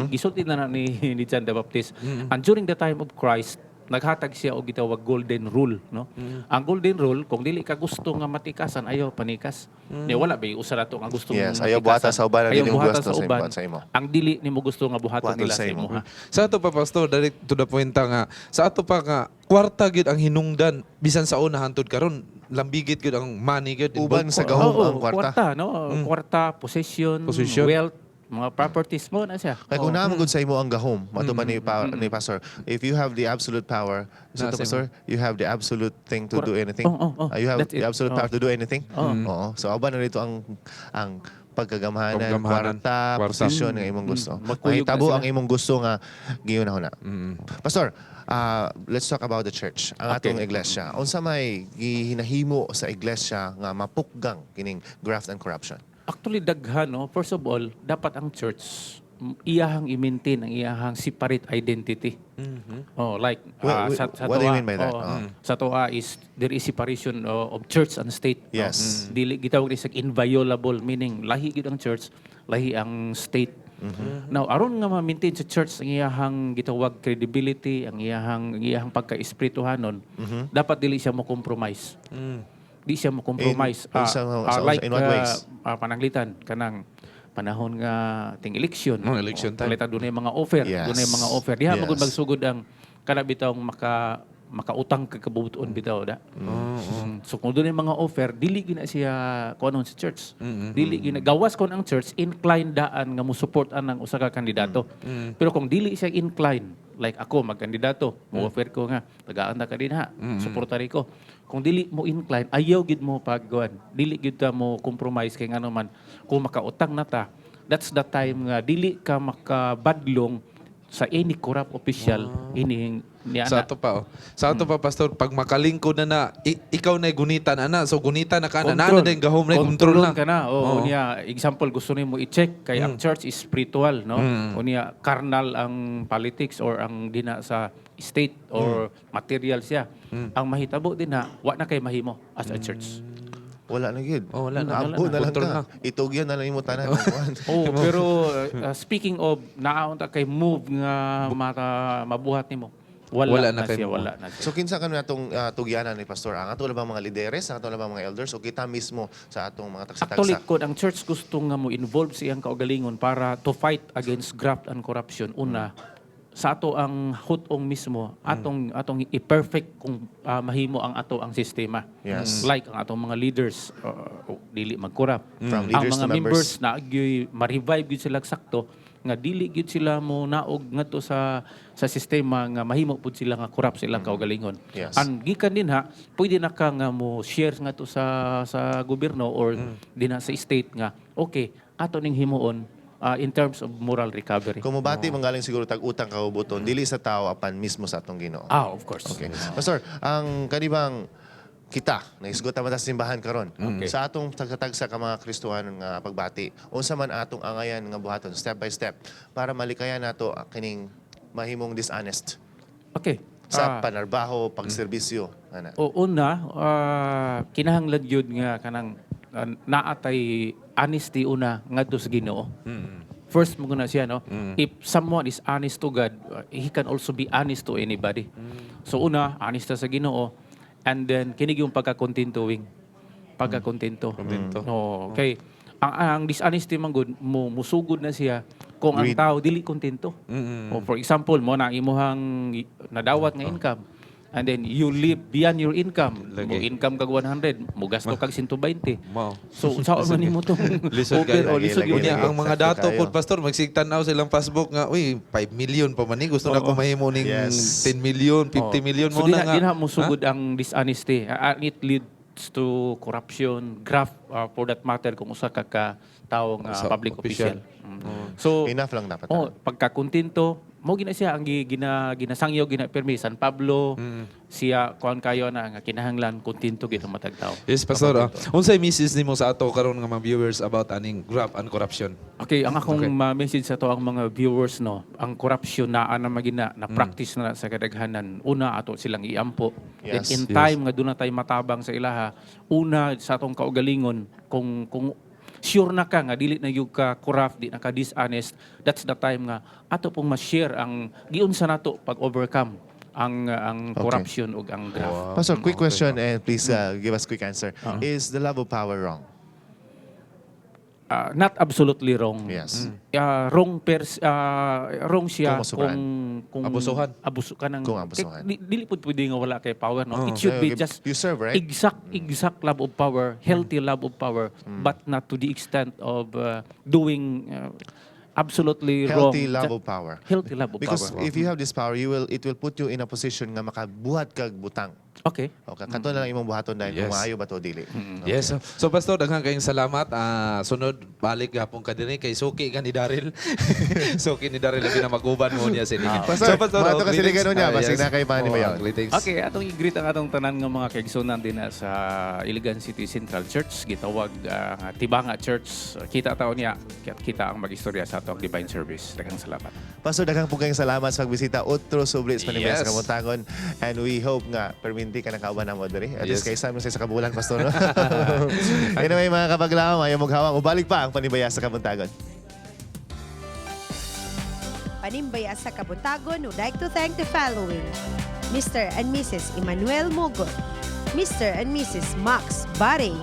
Gisulti na ni John the Baptist. And during the time of Christ, naghatag siya og gitawag golden rule, no? Ang golden rule, kung dili ka gusto nga matikasan, ayaw panikas. Di wala ba usa nato nga gusto Yes, nga ayaw buhatan sa uban, Ayaw dili mo buhatan gusto sa uban. sa imo. Ang dili nimo gusto nga buhaton Buhaton nila sa sa imo. imo. Ha? Sa ato pa Pastor, direct to the point nga sa ato pa nga kwarta gyud ang hinungdan bisan sa una hantod karon lambigit gyud ang money gyud Uban sa gahom ang kwarta. no? Kwarta, possession, Possession. wealth, mga properties mo na siya. Kaya kung namagod sa imo ang gahom, mato pa ni Pastor, if you have the absolute power, so Nasa Pastor, you have the absolute thing to do anything. You have That's the it. absolute power to do anything. Oo. So aba na dito ang pagkagamhanan, kwarta, posisyon nga imong gusto. Magkuyog na Mahitabo sila. ang imong gusto nga gihunahuna. Pastor, let's talk about the church. Ang atong iglesia. Unsa may gihinahimo sa iglesia nga mapukgang kining graft and corruption? Actually, daghan, no? First of all, dapat ang church, iyahang i-maintain ang iyahang separate identity. Like, sa What do you Toa, mean by that? sa Toa is, there is separation of church and state. Yes. Dili, gitawag ni sa inviolable, meaning lahi gid ang church, lahi ang state. Now, aron nga ma-maintain sa church ang iyahang gitawag credibility, ang iyahang pagka-espirituhanon, dapat dili siya mo compromise. Di siya mo compromise. Like in what ways? Pananglitan kanang panahon nga ting election. Election time. Palita dunay mga offer, Yes. dunay mga offer. Diha Yes. magud magsugod ang kana bitawng makautang ka kabubuton bitaw da. So kung dunay mga offer, dili gina siya kuanon sa church. Dili gina gawas kon ang church inclined daan nga mo support anang usa ka kandidato. Pero kung dili siya inclined, like ako, magkandidato, mo-offer ko nga, tagaan na ka din ha, supportari ko. Kung dili mo incline, ayaw gid mo pagguan. Dili gid ta mo compromise kay ngano man. Kung makautang na ta, that's the time nga dili ka makabadlong sa any corrupt official inihing niya Sa ato pa, Sa ato pa, Pastor, pag makalingkod na ikaw na gunitan, so gunitan na ka na, na din gahom na, control na. Ka na. O niya, example, gusto niyo mo i-check, kay ang church is spiritual, no? O niya, carnal ang politics or ang dina sa state or material siya. Ang mahitabo din na, wa na kay mahimo as a church. Wala na gid. Wala na. Abo na lang Control ka. Itugyan na lang imo tanan. Pero speaking of, naaon ta kay move nga mabuhat nimo. Wala na siya, wala na siya. So kinsa kan natong tugyanan ni Pastor? Ang ato labang mga lideres, ang ato labang mga elders o kita mismo sa atong mga Actually, tagsa-tagsa? kung ang church gusto nga mo involve siyang kaugalingon para to fight against graft and corruption, una, sa ato ang hutong mismo, atong i-perfect kung mahimo ang ato ang sistema. Yes. Like ang atong mga leaders, dili mag-corrupt. From Ang leaders mga to members members. na ma-revive gyud sila sakto, nga dili gyud sila mo naog ngadto sa sistema nga mahimo pud sila nga corrupt silang kaugalingon. Yes. Ang gikan din ha, pwede na ka nga mo share ngadto sa gobyerno or dina sa state nga okay, ato ning himuon in terms of moral recovery. Kung mabati manggaling siguro tag-utang kahubuton, dili sa tao apan mismo sa atong Ginoo. Of course. Okay. Pastor, ang kanibang kita, naisgot naman sa simbahan karon. Sa atong tagsa-tagsa ka mga Kristohanon nga pagbati, unsa man atong angayan nga buhaton step by step para malikayan nato kining mahimong dishonest. Okay. Sa panarbaho, pagserbisyo. Ana. Una, kinahanglan yun nga kanang naatay honesty una ngadto sa Ginoo. First mo na siya, no? If someone is honest to God, he can also be honest to anybody. So una, honest na sa Ginoo, and then kinig yung pagkakontento. No, okay. Ang dishonesty man good, musugod na siya kung ang tao dili kontento. O for example, mo na imuhang nadawat nga income. And then you live beyond your income. Mo income kag 100, mo gasto kag 120. So unsa man nimo tong lisod over o lisod yun ang mga dato po, Pastor, magsigtanaw silang passbook nga, 5 million pa man ni, gusto na ko mahimo ning 10 million, 50 million mo so, na nga. Di na mo sugod ang dishonesty. It leads to corruption, graft, for that matter, kung usa ka taong public official. So, enough lang dapat. Pagkakontento, mo gina siya ang ginasangyo ginapermi San Pablo siya kuan kayo na nga kinahanglan kontento gid ang matag tawo. Yes, Pastor. Unsay message nimo sa ato karon nga mga viewers about aning graft and corruption? Okay, ang akong message sa to ang mga viewers, no, ang corruption na magina na practice na sa kadaghanan. Una ato silang iampo. Then in time nga doon na tayo matabang sa ilaha, una sa atong kaugalingon kung sure na ka nga dili na yung ka corrupt, di na ka dishonest, that's the time nga ato pong ma-share ang giunsa nato pag overcome ang corruption ug ang graft. Pastor, quick question and please give us quick answer. Is the love of power wrong? Not absolutely wrong. Yes. Wrong siya kung abusuhan. Kung abusuhan. Dili pud pwede nga wala kay power, no. It should be just you serve, right? exact love of power, healthy love of power, but not to the extent of doing absolutely wrong. Healthy love of power. Healthy love of Because power. if you have this power, it will put you in a position nga makabuhat kag butang. Okay. Kanto na lang imong buhaton dahil kung maayo ba to dili. Okay. Yes. So Pastor, daghang kayong salamat. Sunod balik gapon ka dinhi kay suki ka ni Daryl. Suki ni Daryl labi na maguban mo niya sini. Pastor, mato kasi ligano niya basig na kay Manny Mayon. Okay, atong i-greet ang atong tanan nga mga kaigsunan din sa Iligan City Central Church, gitawag nga Tibanga Church. Kita taon niya, kita ang magistorya sa atong divine service. Daghang salamat. Pastor, daghang po kayong salamat sa pagbisita. Otro subli sa Panimbayas sa Kamuntagon. And we hope nga perminti ka nakauban na mo diri. At least kay sa kabulan, Pastor. No? Anyway, mga kapaglaom, ayaw maghawang. Ubalik pa ang Panimbayas sa Kamuntagon. Panimbayas sa Kabuntagon would like to thank the following: Mr. and Mrs. Emmanuel Mogot, Mr. and Mrs. Max Barre,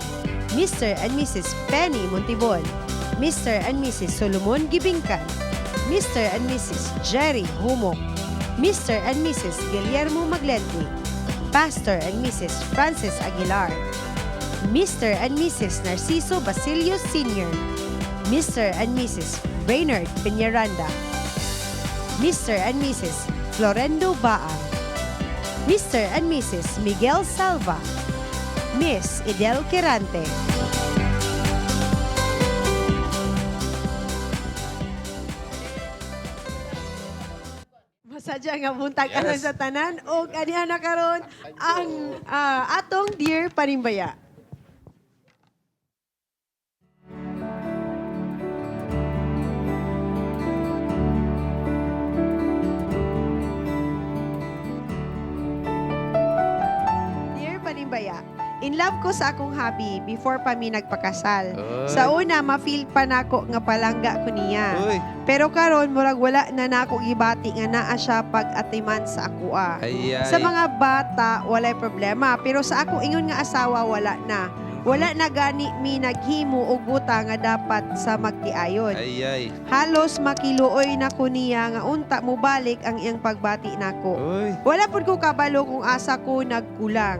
Mr. and Mrs. Penny Montibon, Mr. and Mrs. Solomon Gibingkan, Mr. and Mrs. Jerry Humok, Mr. and Mrs. Guillermo Maglente, Pastor and Mrs. Francis Aguilar, Mr. and Mrs. Narciso Basilio Sr., Mr. and Mrs. Brainerd Peñaranda, Mr. and Mrs. Florendo Baang, Mr. and Mrs. Miguel Salva, Miss Idel Quirante. Masadya nga buntag Yes. alang sa tanan o aniha na karon ang atong Dear Panimbaya. Dear Panimbaya, in love ko sa akong hobby before pa mi nagpakasal. Oy. Sa una, ma-feel pa nako nga palangga ko niya. Uy. Pero karon murag wala na nako gibati nga naa siya pag-atiman sa akoa. Ayay. Sa mga bata, walay problema. Pero sa akong ingon nga asawa, wala na. Wala na gani mi naghimo og buta nga dapat sa magtiayon. Ayay. Halos makiluoy na ko niya nga unta mo balik ang iyang pagbati nako. Uy. Wala pud ko kabalo kung asa ko nagkulang.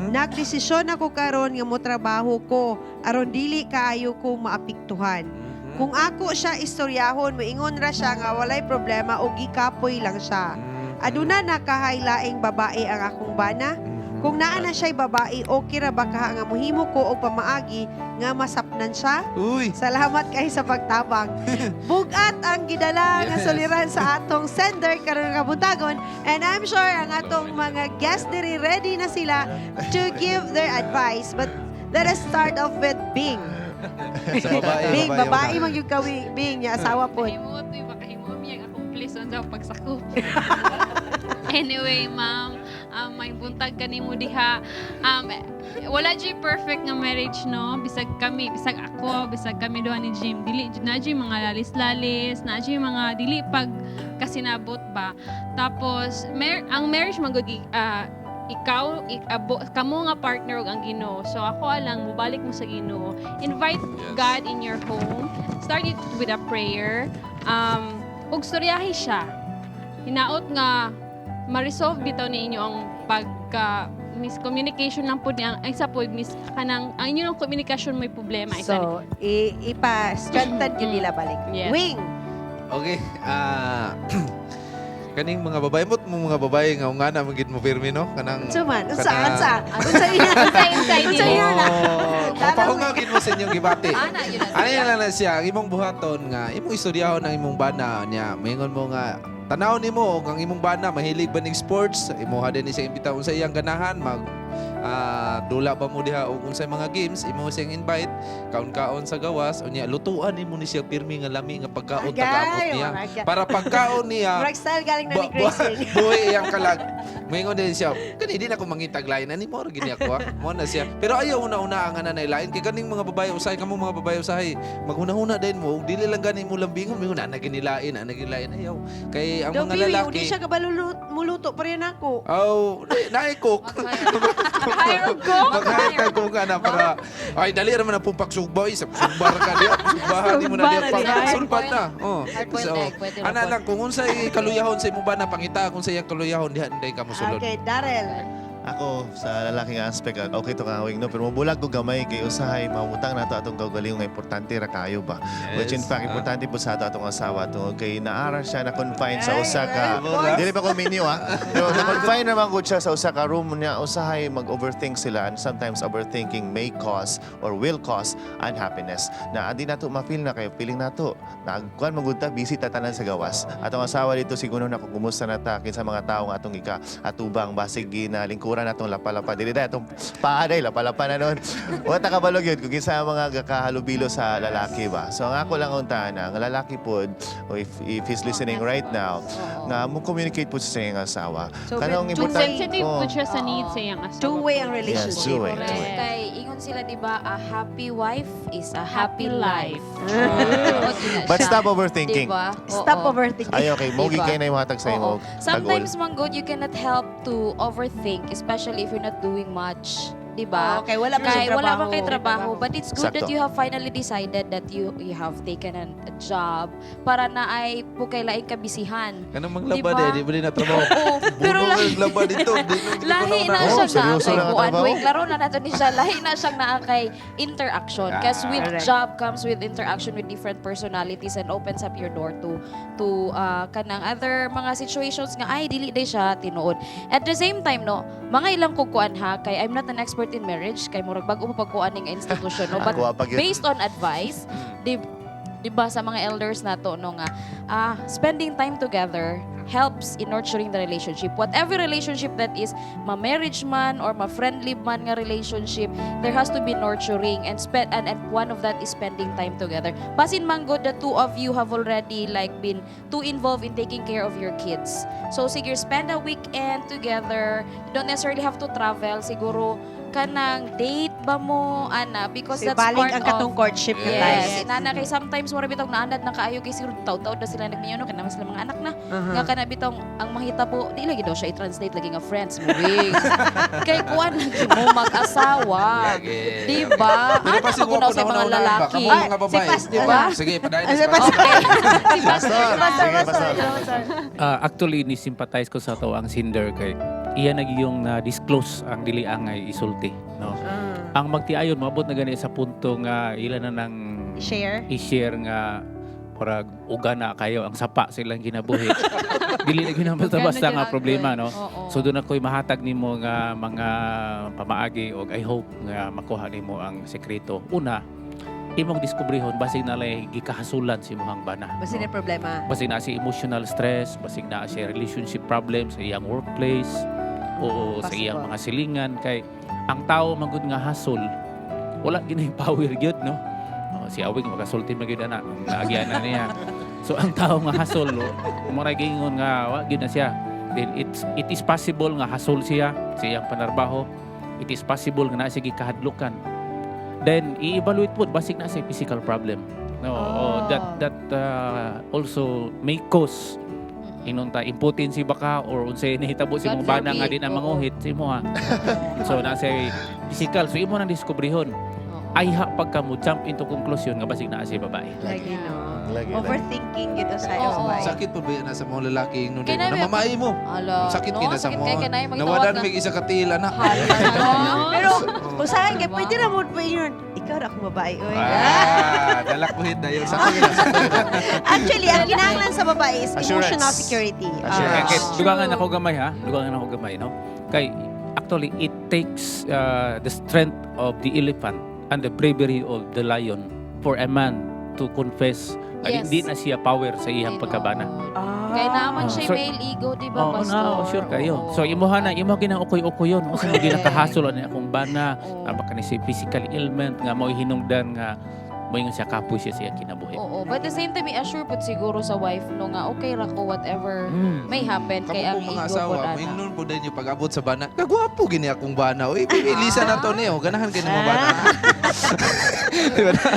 Nagdesisyon ako karon nga mo trabaho ko aron dili kaayo ko maapektuhan. Kung ako siya istoryahon, moingon ra siya nga walay problema o gikapoy lang siya. Aduna nakahaylaing babae ang akong bana. Kung naa na siya'y babae, okay ra ba ka nga muhimo ko o pamaagi nga masapnan siya? Uy. Salamat kay sa pagtabang. Bugat ang gidala nga Yes. soliran sa atong sender karon nga buntagon, and I'm sure ang atong mga guests diri ready na sila to give their advice. But let us start off with Bing. Sa babae, Bing, babae man yung kawi. Bing, niya asawa po. Kahimot, makahimot niya accomplish on sa pagsakop. Anyway, ma'am, may buntag kanimo diha. Wala di perfect nga marriage, no? Bisag kami, bisag ako, bisag kami duha ni Jim. Dili na di mga lalis-lalis, na di mga dili pag kasinabot ba. Tapos ang marriage magudi ikaw, kamo nga partner og ang Ginoo. So ako alang mubalik mo sa Ginoo. Invite God in your home. Start it with a prayer. Ug storyahi siya. Hinaot nga ma-resolve bitaw ninyo ang pagka miscommunication lang po niya. Ay sa po, kanang ang inyong communication may problema. So, ipa-strengthen yun nila balik. Yes. Wing! Okay. Kaning mga babae mo mga babae nga nga na magid mo pirmi no kanang Suman, unsa kana- unsa ina. Mapahungagin mo sa inyong gibati. Ano yan lang na siya, ang imong buhaton nga, imong istoryahon ang imong bana niya. Maingon mo nga, tanaw ni mo, ang imong bana, mahilig ba ng sports? Imuha din siya imbitaon sa iyang ganahan, dula ba mo diha o kung sa mga games, imo siyang invite, kaon-kaon sa gawas, o niya, lutuan ni mo ni siya pirmi nga lami nga pagkaon tagaabot niya. Para pagkaon niya, Mark style galing na ni Gracie. buhay iyang kalag. Maingon din siya, kani di na ko mangitag lain ani mo gini ako mo na siya. Pero ayaw una-una ang ananay lain kay kaning mga babae usahay kamo mga babae usahay. Maghuna-huna din mo, dili lang gani mo lambingon mo na ginilain, ayaw. Kay ang mga lalaki. Di siya kabaluluto pa rin ako. Oh, naikok. Mag-hire ko nga na para ay dali ra man ang pagsugba isa sugbar ka diya sugbahan nimo na diya pagsulbat na. Oh. So, ana lang kung unsay kaluyahon sa imo ba na pangita kung sa iyang kaluyahon diha nday ka mosulod. Okay, Darrell. Ako, sa lalaking aspect, okay to kawing, no? Pero mabulag ko gamay kay usahay, mahutang na to atong gagaling nga importante ra kayo ba? Which in fact, importante po sa ato atong asawa to. Kay naara siya na confine sa usa ka, dili pa ko minyo pero na-confine naman ko siya sa usa ka room niya, usahay mag-overthink sila and sometimes overthinking may cause or will cause unhappiness. Na adi nato ma-feel na kayo, feeling nato. Nagkuan magudta, busy tatanan sa gawas. Atong asawa dito siguro na kung kumusta na ta kinsa mga tao nga atong atubang basig ginalingkuran natong lapalapa dili da atong paaday lapalapa na noon. Wala kabalog yun kung kinsa mga kahalubilo sa lalaki ba. So ang ako lang unta na ang lalaki pod o if he's listening right now nga mo communicate po sa iyang asawa. Kanang importante sensitive po siya sa needs sa iyang asawa. Two-way ang relationship. Yes, two-way. Kay ingon sila di ba, a happy wife is a happy life. But stop overthinking. Diba? Stop overthinking. Ay okay, mo Diba? gikay na ihatag sa imo. Sometimes man good, you cannot help to overthink, especially if you're not doing much. di ba? Okay, wala pa Kay siyang wala pa trabaho. kay trabaho, but it's good that Sakto. you have finally decided that you have taken a job para na ay po kay laing kabisihan. Kanang manglaba Diba? di ba na trabaho. Oo, pero Buno laba dito. lahi na Oh, siya seryoso na kay na kuan. trabaho? Wait, laro na nato ni siya. Lahi na siyang naa kay interaction. Kasi with Correct. job comes with interaction with different personalities and opens up your door to kanang other mga situations nga ay dili day siya tinuod. At the same time no, mga ilang kukuan ha kay I'm not an expert in marriage kay murag bag-o mo pagkuan ning institution no, but Ako, pag- based on advice, di ba sa mga elders nato no nga spending time together helps in nurturing the relationship. Whatever relationship that is, ma-marriage man or ma-friendly man nga relationship, there has to be nurturing and one of that is spending time together. Basin man good the two of you have already like been too involved in taking care of your kids. So sige, spend a weekend together. You don't necessarily have to travel. Siguro kanang date ba mo ana because So, that's balik part ang katong of courtship na yes, tayo. inana kay sometimes mura bitong naanad na kaayo kay siguro taud-taud na sila nagninyo kana mas sila mga anak na nga kana bitong ang mahitabo di lagi daw siya i-translate lagi nga friends mo kay kuan lagi mo mag-asawa di ba Pero anak kasi ko na guwapo sa na mga una-una ba? lalaki Kamu mga babae. di ba Sige, padayon Ano na ba? sa okay Pastor. Sige, Pastor. Actually, ni-sympathize ko sa to ang Cinder kay iya yung na-disclose ang dili angay isulti. No? Ang magtiayon, maabot na gani sa punto nga ilan na nang i-share nga para uga na kayo ang sapa silang ginabuhi. Dili na ginabasta-basta nga problema, no? So doon ako'y mahatag nimo nga mga pamaagi og I hope nga makuha nimo ang sekreto. Una, imong diskubrihon basig na lay gikahasulan si imong bana. Basta na problema. Basig na si emotional stress, basig na si relationship problems sa iyang workplace o sa iyang mga silingan kay ang tao magud nga hasol wala ginay power gyud no. Si Awing magasulti magyud ana, naagyan na niya. So ang tao nga hasol mura gingon nga wa gyud na siya. Then it is possible nga hasol siya sa iyang panarbaho. It is possible nga naa sige kahadlukan. Then i-evaluate po basig na sa physical problem. No, that also may cause inunta impotency baka or unsay nahitabo si mong bana nga din ang manguhit si mo ha. So nasa physical so imo nang diskubrihon. Ay ha pagka mo jump into conclusion nga basig na si babae. Lagi no. Lagi. Overthinking gito sa Oo. babae. Sakit pa ba na sa mga lalaki nung Kay na na- mamay mo? Ala, Sakit no, kina sa sakit mo. kay kanay, magtawag Nawadan na. may isa katila na. Pero kung sa akin, pwede na mo pa yun. Ikaw na akong babae. Oy. Dalakuhit na yun. Actually, ang kinahanglan sa babae is Assurance. emotional security. Kay dugangan ako gamay ha. Dugangan ako gamay no. Kay actually it takes the strength of the elephant and the bravery of the lion for a man to confess Yes. hindi na siya power sa iyang pagkabana. Kay naman siya So- male ego di ba Oo, pastor? sure kayo. So imuha na, imo ginaukoy-ukoy yun. O sa mga ginakahasol ni akong bana, baka ni si physical ailment nga mo hinungdan nga mo yung siya kapoy siya siya kinabuhi. Oo, but at the same time, i-assure po siguro sa wife no nga okay ra ko whatever may happen kay ang Kamu ego mga po asawa, ana. maingon po din yung pag-abot sa bana. Kagwapo gini akong bana. Uy, pipilisan na to niyo. Ganahan gini mo bana.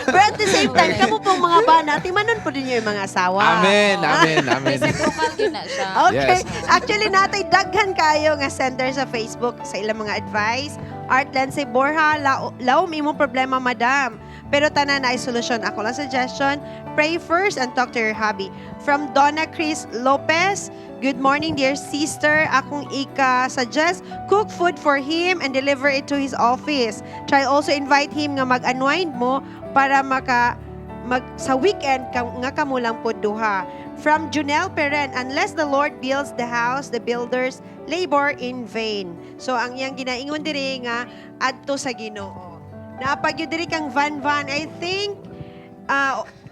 But at the same time, kamo pong mga bana, timanon po din yung mga asawa. Amen, amen, amen. Reciprocal yun na siya. Okay. Yes. Actually, natay daghan kayo nga sender sa Facebook sa ilang mga advice. Artland say Borja, laom imo problema, madam. Pero tanan na ay solusyon. Ako lang suggestion, pray first and talk to your hubby. From Donna Chris Lopez, good morning, dear sister. Akong ika-suggest, cook food for him and deliver it to his office. Try also invite him nga mag-unwind mo para sa weekend nga kamo lang po duha. From Junel Peren, unless the Lord builds the house, the builders labor in vain. So ang iyang ginaingon diri nga adto sa Ginoo. Napag yun diri kang van, I think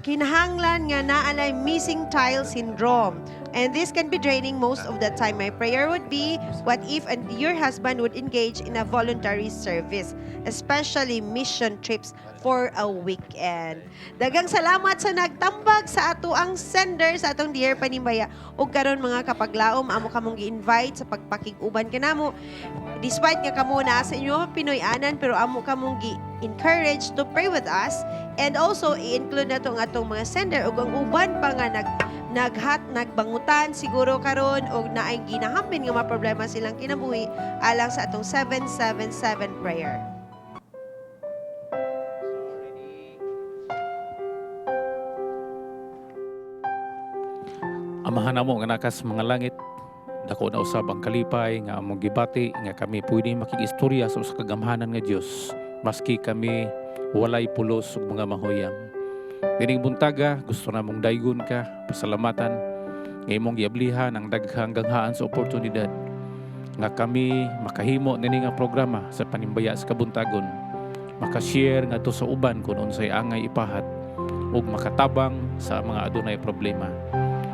kinahanglan nga naalay missing tile syndrome. And this can be draining most of the time. My prayer would be, what if your husband would engage in a voluntary service, especially mission trips for a weekend. Dagang salamat sa nagtambag sa ato ang sender sa atong Dear Panimbaya. O karon mga kapaglaom, amo kamong gi-invite sa pagpakig-uban kanamo. Despite nga kamo na sa inyo Pinoy-anan, pero amo kamong gi-encourage to pray with us. And also, i-include na itong atong mga sender ug ang uban pa nga nagbangutan siguro karon og naay ginahambin nga mga problema silang kinabuhi alang sa atong 777 prayer. Amahan namo nga nakas mga langit, dako na usab ang kalipay nga among gibati nga kami pwede makiistorya sa usa ka gamhanan nga Dios maski kami walay pulos ug mga mahuyang. Dining buntaga gusto namong daygon ka, pasalamatan nga imong giablihan ang daghang ganghaan sa oportunidad nga kami makahimo nini nga programa sa Panimbaya sa Kabuntagon, makashare nga to sa uban kung unsay angay ipahat ug makatabang sa mga adunay problema.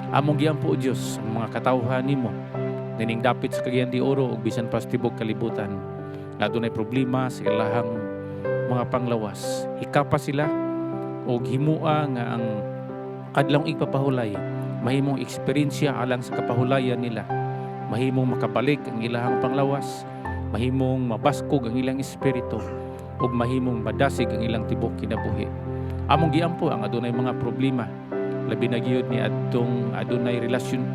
Among giampo o Dios ang mga katawhan nimo nining dapit sa Cagayan de Oro ug bisan pa sa tibok kalibutan nga adunay problema sa ilahang mga panglawas. Hikapa sila ug himua nga ang adlong igpapahulay mahimong eksperyensya alang sa kapahulayan nila. Mahimong makabalik ang ilahang panglawas, mahimong mabaskog ang ilang espiritu ug mahimong madasig ang ilang tibok kinabuhi. Among giampo ang adunay mga problema, labi na giyod ni adtong adunay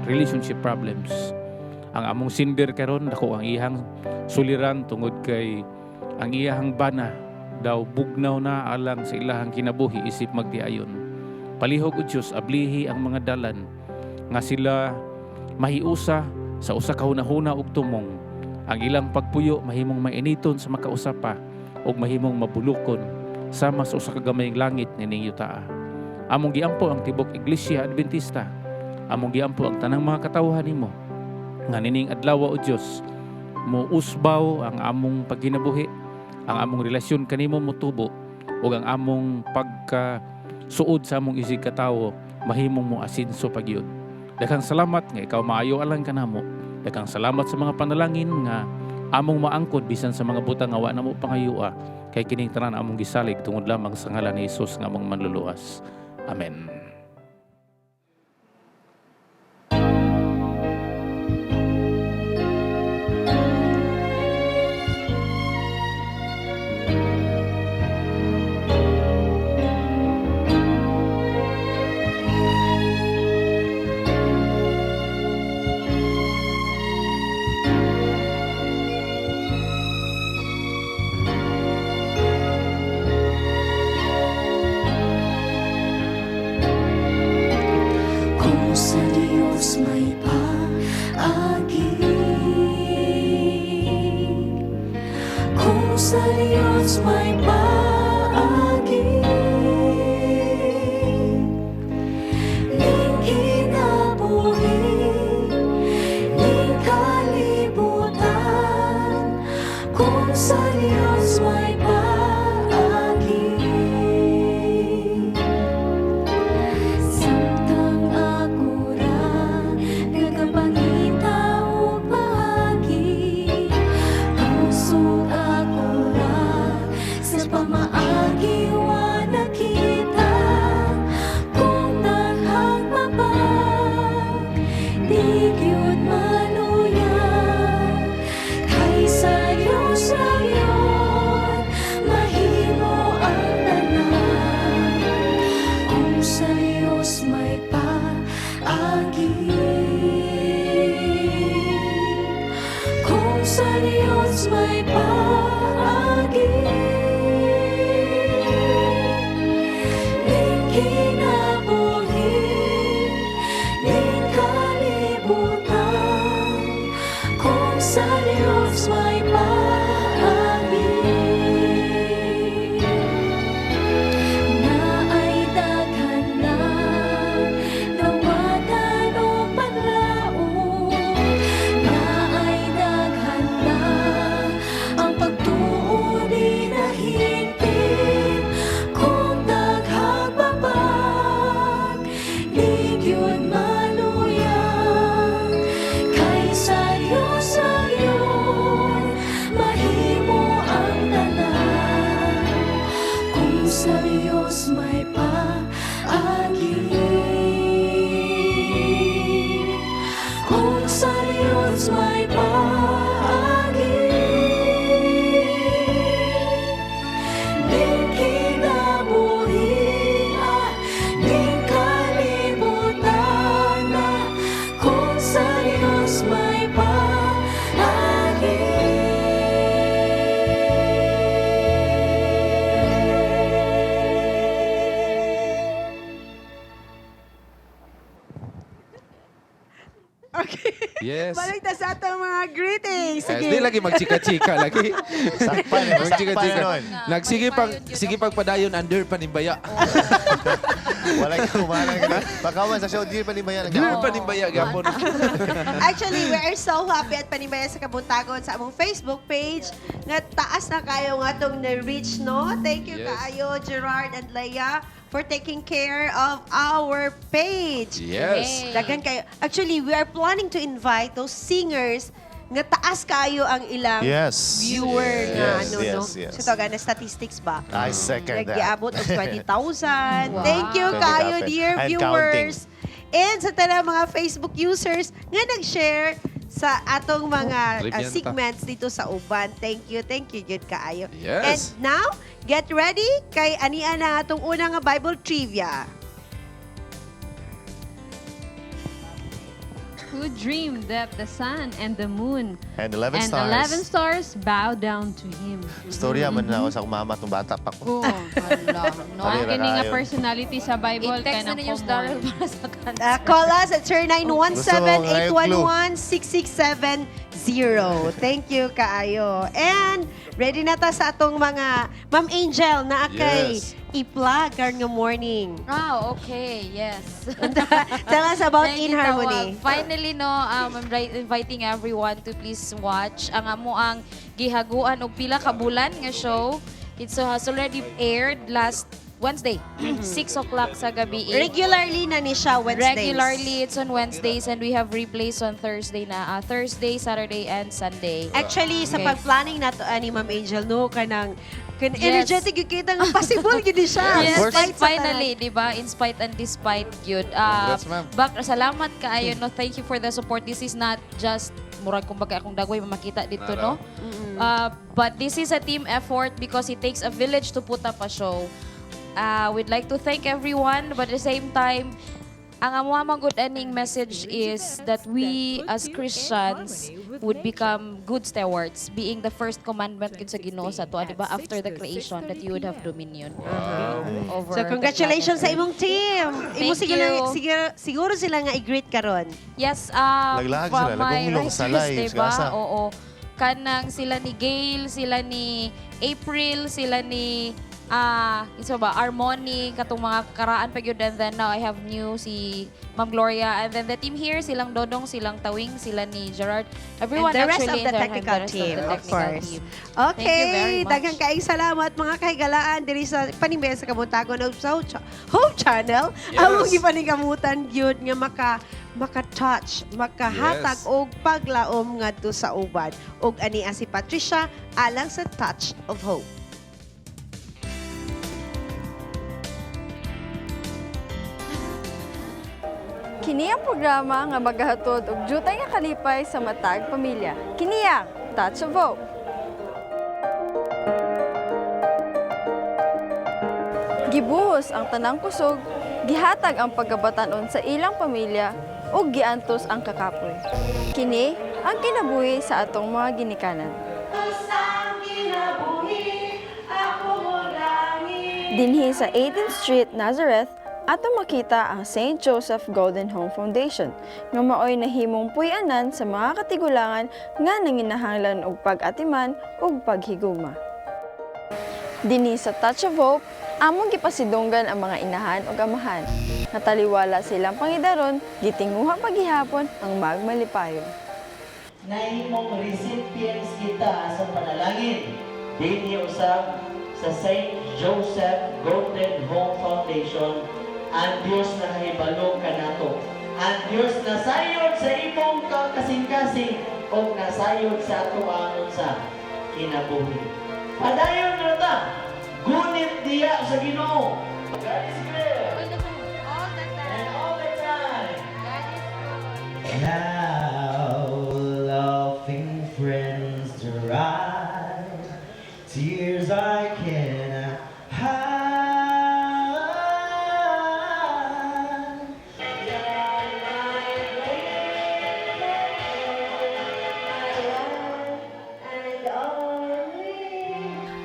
relationship problems. Ang among sinder karon dako ang iyang suliran tungod kay ang iyang bana daw bugnaw na alang sa ilahang kinabuhi isip magtiayon. Palihog o Diyos ablihi ang mga dalan nga sila mahiusa sa usa ka hunahuna ug tumong. Ang ilang pagpuyo mahimong mainiton sa makausapa ug mahimong mabulukon sama sa usa ka gamayng langit nining yutaa. Among giampo ang tibok Iglesia Adventista. Among giampo ang tanang mga katawhan nimo nga nining adlaw o Dios mo usbaw ang among pagkinabuhi, ang among relasyon kanimo motubo ug ang among pagkasuod sa among isig katawo mahimong mo asinso pagyud. Daghang salamat nga ikaw maayo alang kanamo. Daghang salamat sa mga panalangin nga among maangkod bisan sa mga butang nga wa namo pangayua kay kining tanan among gisalig tungod lamang sa ngalan ni Hesus nga among manluluwas. Amen. Kung sa Diyos may paagi, kung sa Diyos may paagi, ning kinabuhi, ning kalibutan, kung sa Diyos may paagi. Samtang ako ra nagapangita o paagi, pusod ako ra sa pamaagi wa nakita. Kung daghang mabag, di gyud maluya, kay sa Diyos rayon mahimo ang tanan. Kung sa Diyos may paagi, kung sa Diyos may paagi, ning kinabuhi, ning kalibutan, kung sa Diyos may paagi. Naay daghan na dawatan o panlaon, naay daghan na ang pagtuo di nahigpit. Kung daghang babag, di gyud maluya, kay sa Diyos rayon mahimo ang tanan. Kung sa Diyos may paagi, kung sa Diyos may paagi, ning kinabuhi, ning kalibutan, kung sa Diyos may paagi. Yes. Balik na sa atong mga greetings. Yes, di lagi magchika-chika lagi. Sakpan eh. Magchika-chika. Sakpan nun. Sige pagpadayon under panimbaya. Wala ka kumarang. Pagkawan sa show, di panimbaya. Under panimbaya gapon. Actually, we are so happy at panimbayan sa Kabuntagon sa among Facebook page. Nga taas na kayo nga itong na-reach, no? Thank you Yes. kaayo, Gerard and Leia, for taking care of our page. Yes. Dagan kayo. Actually, we are planning to invite those singers nga taas kayo ang ilang Yes. viewer na Yes, ano, yes, no? yes. So, taga na statistics ba? I second that. Nag-iabot of 20,000. Thank you 20,000. kayo, dear And viewers. And sa tanang mga Facebook users nga nag-share sa atong mga Trivia ta. segments dito sa Uban. Thank you good kaayo. Yes. And now, get ready kay ania na atong unang Bible trivia. Who dreamed that the sun and the moon And 11 and stars. 11 stars bow down to him? Storya man na ako sa kumamat ng bata pa ko. Oh, hala. No, Talira kini nga kayo. personality sa Bible kay I-text na ninyo si Daryl para sa kanta. Call us at Gusto mo, 0917-811-6670. Thank you kaayo. And ready na ta sa atong mga Ma'am Angel na akay Yes. i-plug karon nga morning. Okay, yes. Tell us about Thank In you, Harmony. Tawag. Finally, no, I'm inviting everyone to please watch ang amo ang gihaguan og pila ka bulan nga show. It has already aired last Wednesday, 6 o'clock sa gabi. Regularly na ni siya Wednesdays. Regularly, it's on Wednesdays and we have replays on Thursday na. Thursday, Saturday, and Sunday. Actually, sa Okay. pag-planning nato ani Ma'am Angel, no, kanang Yes. energetic yung kita nga possible gid siya. Yes, course. and finally, di ba? In spite and despite yun. Congrats, ma'am. Salamat kaayo, no? Thank you for the support. This is not just murag kumbaga akong dagway makita dito, no? But this is a team effort because it takes a village to put up a show. We'd like to thank everyone, but at the same time, ang among good ending message is that we as Christians would become good stewards, being the first commandment sa Ginoo sa to, di ba? After the creation, that you would have dominion over So the congratulations sa planet imong team. Imo Thank siguro sila nga i-greet karon. Yes, Laglag from sila, my nagumulong sa writers, live, diba? gasa. Oo. Kanang sila ni Gail, sila ni April, sila ni isa ba, Harmony, katong mga karaan pa yun. And then now I have new si Ma'am Gloria. And then the team here, silang Dodong, silang Tawing, sila ni Gerard. Everyone And the rest actually of the in technical rest team, the of technical course. team. Thank you Okay, very much. daghang kaayong salamat mga kahigalaan diri sa panimbayan sa Kabuntagon of Hope Channel. Yes. Among gipanigamutan gyud nga maka-touch, makahatag Yes. og paglaom ngadto sa uban. Og ania si Patricia alang sa Touch of Hope. Kini ang programa nga magahatod og jutay nga kalipay sa matag pamilya. Kini ang Touch of Hope. Gibuhos ang tanang kusog, gihatag ang pagkabatanon sa ilang pamilya ug giantos ang kakapoy. Kini ang kinabuhi sa atong mga ginikanan. Dinhi sa 18th Street, Nazareth, ato makita ang St. Joseph Golden Home Foundation nga maoy nahimong puy-anan sa mga katigulangan nga nanginahanglan og pag-atiman ug paghigugma. Dinhi sa Touch of Hope, among gipasidunggan ang mga inahan ug amahan. Nataliwala silang pangidaron, gitinguha paghihapon ang magmalipayon. Nahimong recipients kita sa panalangin. Dinhi usab sa St. Joseph Golden Home Foundation. Ang Diyos na hibalo kanato. Ang Diyos nasayod sa imong kasing-kasing o nasayod sa ato-anon sa kinabuhi. Padayon na ta, gunit diya sa Ginoo. God is good. And all the time. Now, laughing friends to ride, tears I cannot hide.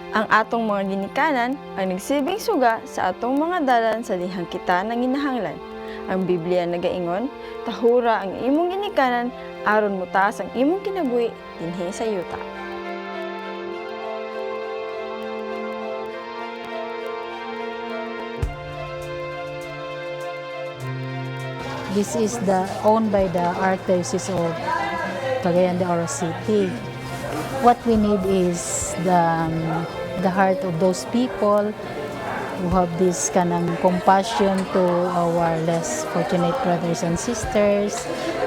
Ang atong mga ginikanan ang nagsibing suga sa atong mga dalan sa dihang kita nang ginahanglan. Ang Biblia nagaingon, tahura ang imong ginikanan aron mutaas ang imong kinabuhi dinhi sa yuta. This is owned by the Archdiocese of Cagayan de Oro City. What we need is the heart of those people who have this kanang compassion to our less fortunate brothers and sisters.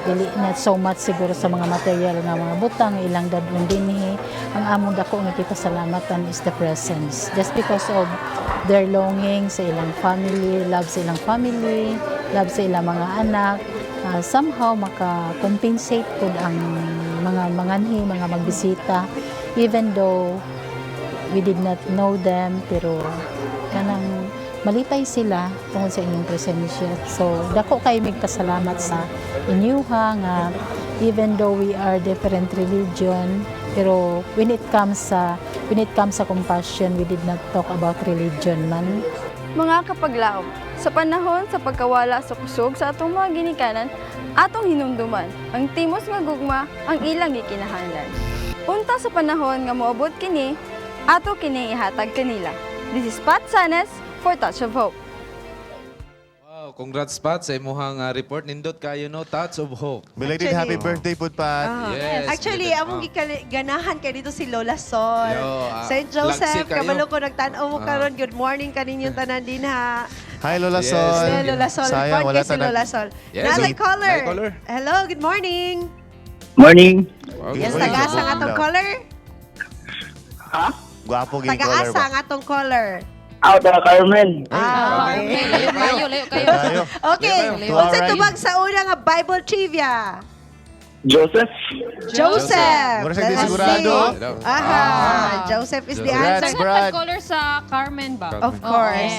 Dili not so much siguro sa mga material nga mga butang ilang dadlong dinhi. Ang among dako nga kita salamatan is the presence. Just because of their longing sa ilang family, love sa ilang family, love sa ilang mga anak, somehow maka-compensate pud ang mga manganhi, mga magbisita, even though we did not know them, pero kanang malipay sila tungkol sa inyong presensya. So, dako kayo magpasalamat sa inyuha nga even though we are different religion, pero when it comes sa compassion, we did not talk about religion man. Mga kapaglaom, sa panahon sa pagkawala sa kusog sa atong mga ginikanan, atong hinumduman, ang timos nga gugma ang ilang gikinahanglan. Unta sa panahon nga moabot kini, ato kini ihatag kanila. This is Pat Sanes for Touch of Hope. Wow, congrats Pat sa imuhang report. Nindot kayo no, Touch of Hope. Belated happy birthday po, Pat. Yes. Actually, among ganahan kay dito si Lola Sol. St. Lagsik Joseph, kayo. kabalo ko nagtanaw mo karon. Good morning kaninyong tanan din ha. Hi, Lola Yes. Sol. Si Lola Sol. Sayang, Report wala kay si tanang- Lola Sol. Yes. Nanay caller. Nanay caller. Hello, good morning. Morning. Yes, taga-asa nga tong caller. Gwapo gini caller Taga-asa ba? nga tong caller. Out na Carmen. Okay. Layo kayo. Tayo. Okay. To Unsa our right. tubag sa una nga Bible trivia? Joseph. Joseph. Mura siya di Let's sigurado. see. Aha. Joseph is the Congrats, answer. Brad. caller sa Carmen ba? Of course.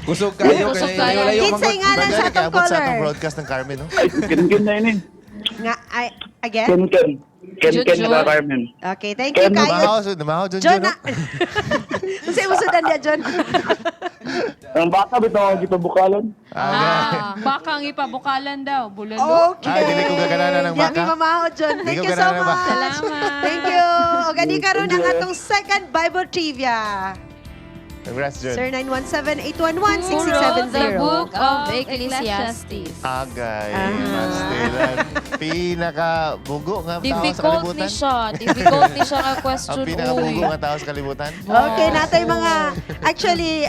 Kusog kayo. Kusog kaya kayo. layo-layo Kinsay nga lang sa atong Abot sa atong caller. broadcast ng Carmen, no? Ay, ken na yun Nga, again? Ken. Ken Jun. na Carmen. Okay, thank you, Ken, kayo. Namahaw, John, John, no? Kasi musudan niya, John. Ang bata bitaw ang gipabukalan. Baka ang ipabukalan daw. Bulalo. Okay. Ay, dili ko gagananan ng Di baka. kami mamahaw, John. Di Thank ko you so gagananan ng much. baka. Salamat. Thank you. O gani karon ang atong second Bible trivia. Congrats, John. Sir 917-811-6670. The book of Ecclesiastes. Agay. Mastilan. Pinaka-bugo nga tao sa Difficult kalibutan. ni siya. Difficult ni siya nga Ang question. pinaka-bugo Uy. nga tao sa kalibutan. Okay, natay mga, actually,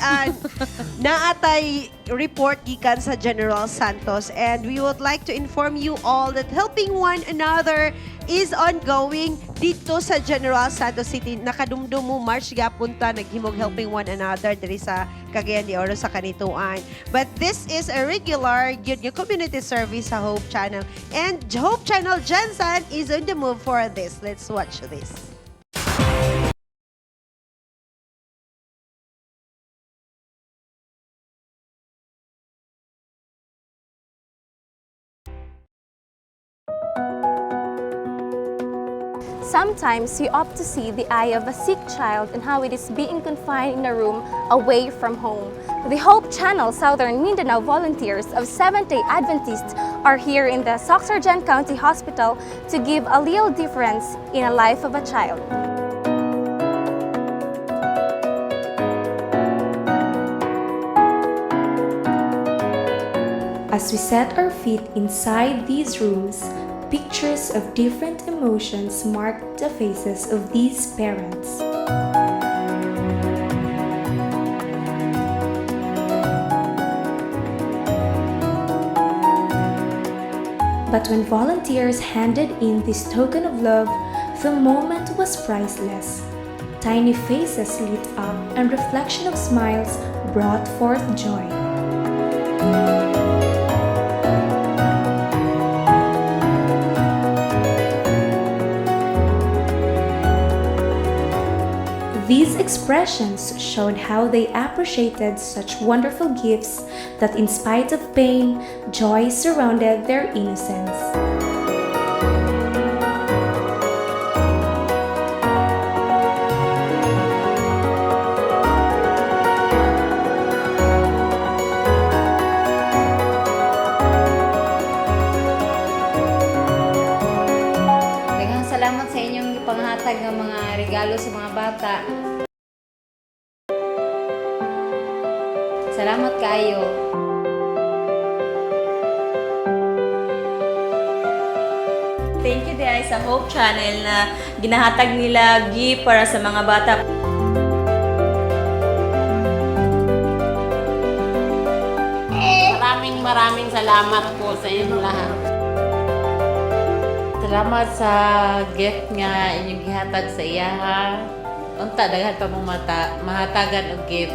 naatay report gikan sa General Santos, and we would like to inform you all that helping one another is ongoing dito sa General Santos City. Nakadumdum mo March gapunta naghimog helping one another diri sa Cagayan de Oro sa kanituan. But this is a regular yun yung community service sa Hope Channel, and Hope Channel Jensen is on the move for this. Let's watch this. Sometimes we opt to see the eye of a sick child and how it is being confined in a room away from home. The Hope Channel Southern Mindanao volunteers of Seventh-day Adventists are here in the Soxarjan County Hospital to give a little difference in the life of a child. As we set our feet inside these rooms, pictures of different emotions mark the faces of these parents. But when volunteers handed in this token of love, the moment was priceless. Tiny faces lit up and reflection of smiles brought forth joy. These expressions showed how they appreciated such wonderful gifts that in spite of pain, joy surrounded their innocence. regalo sa mga bata. Salamat kayo. Thank you dahil sa Hope Channel na ginahatag nila gift para sa mga bata. Maraming salamat po sa inyo lahat. Salamat sa gift nga inyong gihatag sa iyaha. Unta daghan pa mong mahatagan og gift.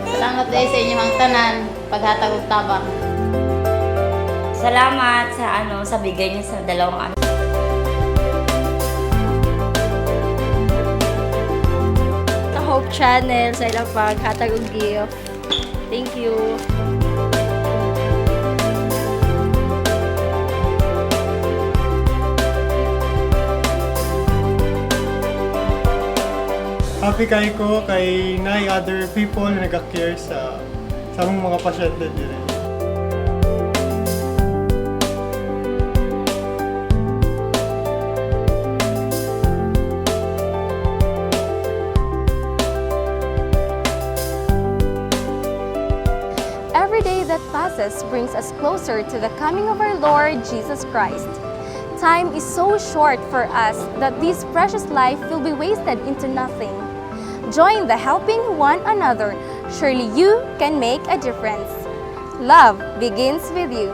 Salamat dahil sa inyong tanan paghatag og tabang. Salamat sa bigay niyo sa dalawang anak. Sa Hope Channel, sa ilang paghatag og gift. Thank you. Happy kay ko kay nay other people na nag-care sa among mga pasyente dire. Every day that passes brings us closer to the coming of our Lord Jesus Christ. Time is so short for us that this precious life will be wasted into nothing. Join the helping one another. Surely you can make a difference. Love begins with you.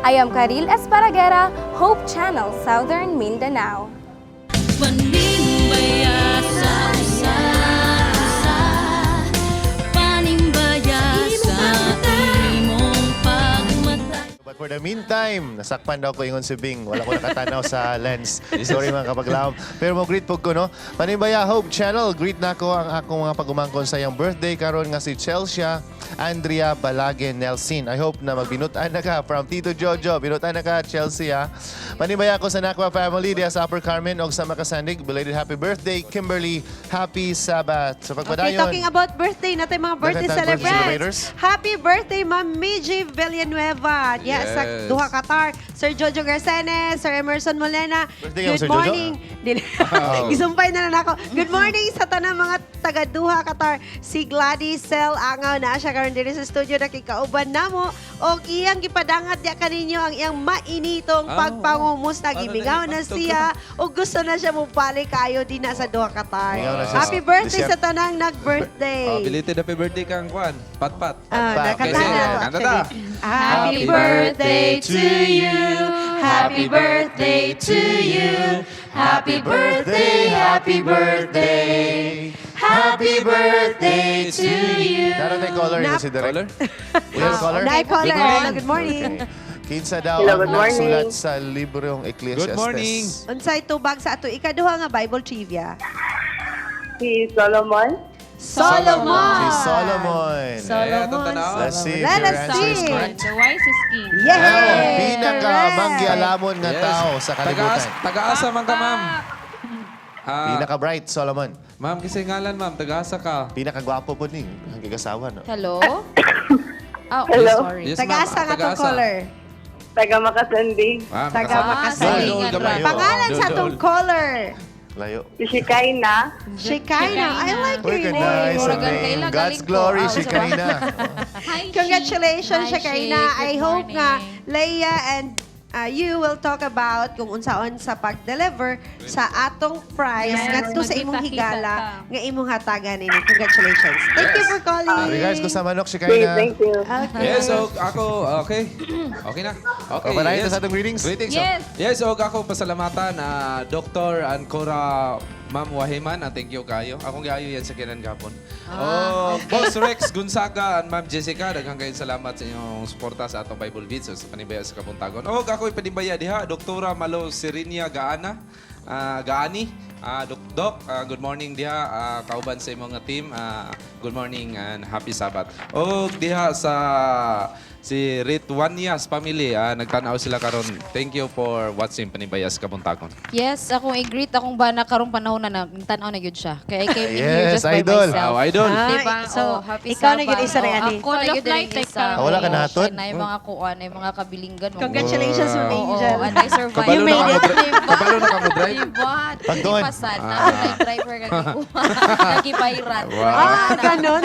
I am Karil Esparagera, Hope Channel, Southern Mindanao. But for the meantime, nasakpan daw ko ingon si Bing. Wala ko nakatanaw sa lens. Sorry mga kapaglaom. Pero mo greet po ko, no? Panimbaya Hope Channel, greet na ko ang akong mga pagumangkon sa iyang birthday karon nga si Chelsea Andrea Balague Nelson. I hope na magbinutan na ka from Tito Jojo. Binutan na ka, Chelsea, ha? Panimbaya ko sa Nakwa family diya sa Upper Carmen o sa Makasandig. Belated happy birthday, Kimberly. Happy Sabbath. Sa Okay, pagpadayon. talking about birthday natin mga birthday Birthday celebrants. Happy birthday, Ma'am Miji Villanueva. Diya sa Doha, Qatar. Sir Jojo Garcenes, Sir Emerson Molina. Birthday ka, Good Sir Jojo? morning. Gisumpay na lang ako. Good morning sa tanang mga taga Doha, Qatar. Si Gladys Cel Angaw na siya karon diri sa studio nakikauban namo og iyang gipadangat ya kaninyo ang iyang mainitong pagpangumusta. Gimingaw na siya og gusto na siya mubalik kayo din na sa Doha, Qatar. Happy birthday sa tanang nag-birthday. Belated happy birthday kang Kwan. Pat-pat. Nakanta na. Kanta ta. Happy birthday to you. Happy birthday to you. Happy birthday, happy birthday. Happy birthday to you. Naroon tayo caller yun si Direk. We have a caller? Caller. Hello, good morning. Kinsa daw Hello, ang good morning. nagsulat sa librong Ecclesiastes. Good morning. Unsay tubag sa ato ikaduha nga Bible trivia? Si Solomon. Solomon. Si Solomon. Solomon. Let's see if Let your us answer is see. correct. The wisest king. Yay! Pinaka-manggialamon nga Yes. tao sa kalibutan. Taga-asa man ka, ma'am. Pinaka-bright, Solomon. Ma'am, kasi ngalan, ma'am. Taga-asa ka. Pinaka-gwapo po ni. Ang gigasawa, no? Hello? Oh, Hello? sorry. Yes, Taga-asa nga tong Taga-asa. caller. Taga Makasandi. Ma'am, Taga Makasali. Dol, dol, gamay. Pangalan sa Dol, tong dol. caller. Layo. Si Shikaina. Shikaina. I like Uy, your nice name. ang name. God's glory, Shekinah. Congratulations, Hi, Shikaina. Shi. I Good hope nga morning. Leia and you will talk about kung unsaon sa pag-deliver sa atong prize Yes, ngadto sa imong magkita-kita higala ka. nga imong hatagan ini. Congratulations. Thank you for calling. Regards ko sa manok, Okay, Shekinah. thank you. Okay. Yes, so ako, okay. Okay na. Okay, Okay, yes. Sa atong greetings. Greetings. Yes. Yes, so ako pasalamatan Dr. Ancora Ma'am Wahiman, thank you kayo. Akong gayo yan sa kinan gapon. Boss Rex Gonzaga and Ma'am Jessica, daghang kayo salamat sa inyong suporta sa atong Bible Beats sa panibaya sa Kabuntagon. Ako ipanibaya diha, Doktora Malo Serinia Gaani. Doc, good morning diha. Kauban sa imong team. Good morning and happy Sabbath. Diha si Ritwanias family. Nagtanaw sila karon. Thank you for watching Panibayas Kabuntagon. Yes, akong i-greet akong bana karong panahon na tanaw na gyud siya. Kaya I came in here Yes, just by idol. myself. Wow, idol. Diba? So, happy ikaw na Sabbath. yun isa rin, Ani. Ako na yun rin isa. Wala ka nahatod? Na yung mga kuan, ay mga kabilinggan. Congratulations, Ma'am Angel. Oo, and I survived. Kabalo You na made ka it. mo drive. Kabalo na ka mo drive. Diba? Pag doon. Pasad. Na driver nagipairan. Ganon.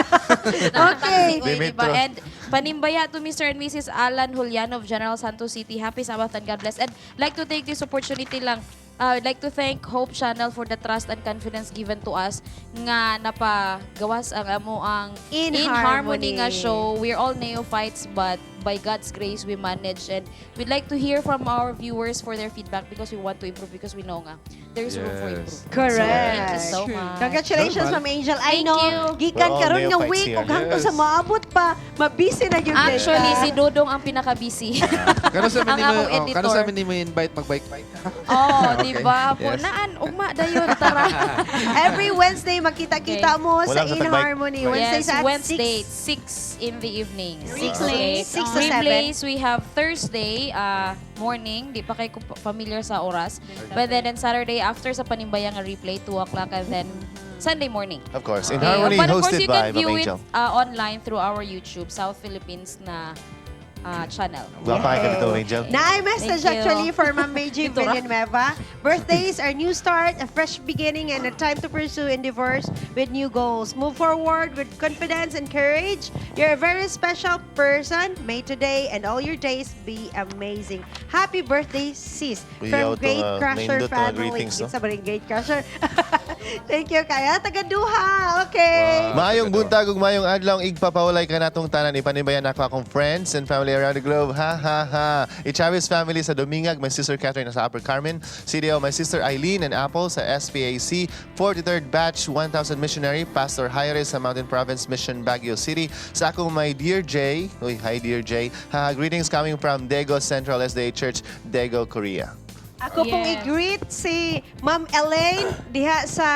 Okay. Diba? And panimbaya to Mr. and Mrs. Alan Julian of General Santos City. Happy Sabbath and God bless. And like to take this opportunity lang, I'd like to thank Hope Channel for the trust and confidence given to us nga napagawas ang amo ang In Harmony nga Harmony. show. We're all neophytes but by God's grace we manage, and we'd like to hear from our viewers for their feedback because we want to improve, because we know nga there's room for improvement. Correct. Thank you so much. Congratulations, Ma'am Angel. I Thank know, you. gikan We're all karon nga neophytes week, here. ug hangtod Yes. sa maabot pa, mabisi na yun. Actually, si Dodong ang pinaka-busy. Kano sa Ang akong editor. Kano sa mo invite mag-bike-bike? Oh, Okay. di ba? Po, Yes. naan, ugma dayon, tara. Every Wednesday, makita-kita mo sa Walang sa In tagbike. Harmony. Wednesday Yes, sa Wednesday, 6. 6 in the evening. Replays, 6 to 7. Replays, we have Thursday morning. Di pa kayo familiar sa oras. But then on Saturday, after sa Panimbayang replay, 2 o'clock, and then Sunday morning. Of course, In Okay. Harmony But of course, hosted you by can view Ma'am it Angel. online through our YouTube, South Philippines na channel. Wapay ka dito, Angel. Na message Thank you. actually for Ma'am Meiji Ito ra. Villanueva. Birthdays are new start, a fresh beginning, and a time to pursue endeavors with new goals. Move forward with confidence and courage. You're a very special person. May today and all your days be amazing. Happy birthday, sis. Kuyaw From to, Gate Crusher nindot to family. greetings, no? Sa baring Gate Crusher. Thank you, Kaya. Tagaduha. Okay. Maayong buntag ug maayong adlaw ang igpapawalay ka natong tanan ipanibayan ako akong friends and family around the globe. Ha ha ha. Chavez family sa Domingag, my sister Catherine sa Upper Carmen, CDO my sister Eileen and Apple sa SPAC, 43rd batch 1000 missionary Pastor Jaire sa Mountain Province Mission Baguio City. Sa akong my dear Jay, hi dear Jay. Greetings coming from Dago Central SDA Church, Dago, Korea. Ako pong i-greet si Ma'am Elaine diha sa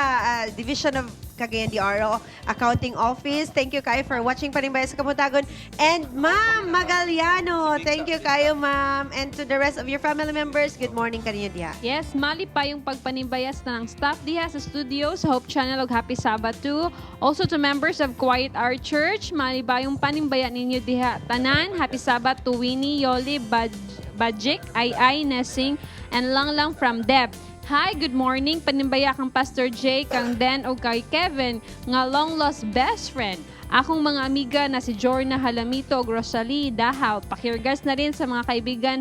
Division of Cagayan de Oro Accounting Office. Thank you kayo for watching Panimbayas sa Kabuntagon. And Ma'am Magaliano, thank you kayo ma'am. And to the rest of your family members, good morning kaninyo diha. Yes, mali pa yung pagpanimbayas na ng staff diha sa studio sa Hope Channel ug Happy Sabbath too. Also to members of Quiet Our Church, mali ba yung panimbayan ninyo diha tanan. Happy Sabbath to Winnie, Yoli, Bajik, Ay, Nessing, and Lang from Deb. Hi, good morning. Panimbaya kang Pastor Jay, kang Dan o kay Kevin, nga long lost best friend. Akong mga amiga na si Jorna Halamito, Rosalie, Dahaw. Pakirgas na rin sa mga kaibigan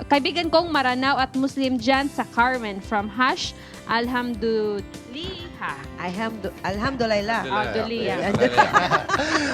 kaibigan kong Maranao at Muslim dyan sa Carmen from Hash Alhamdulillah. Alhamdulillah.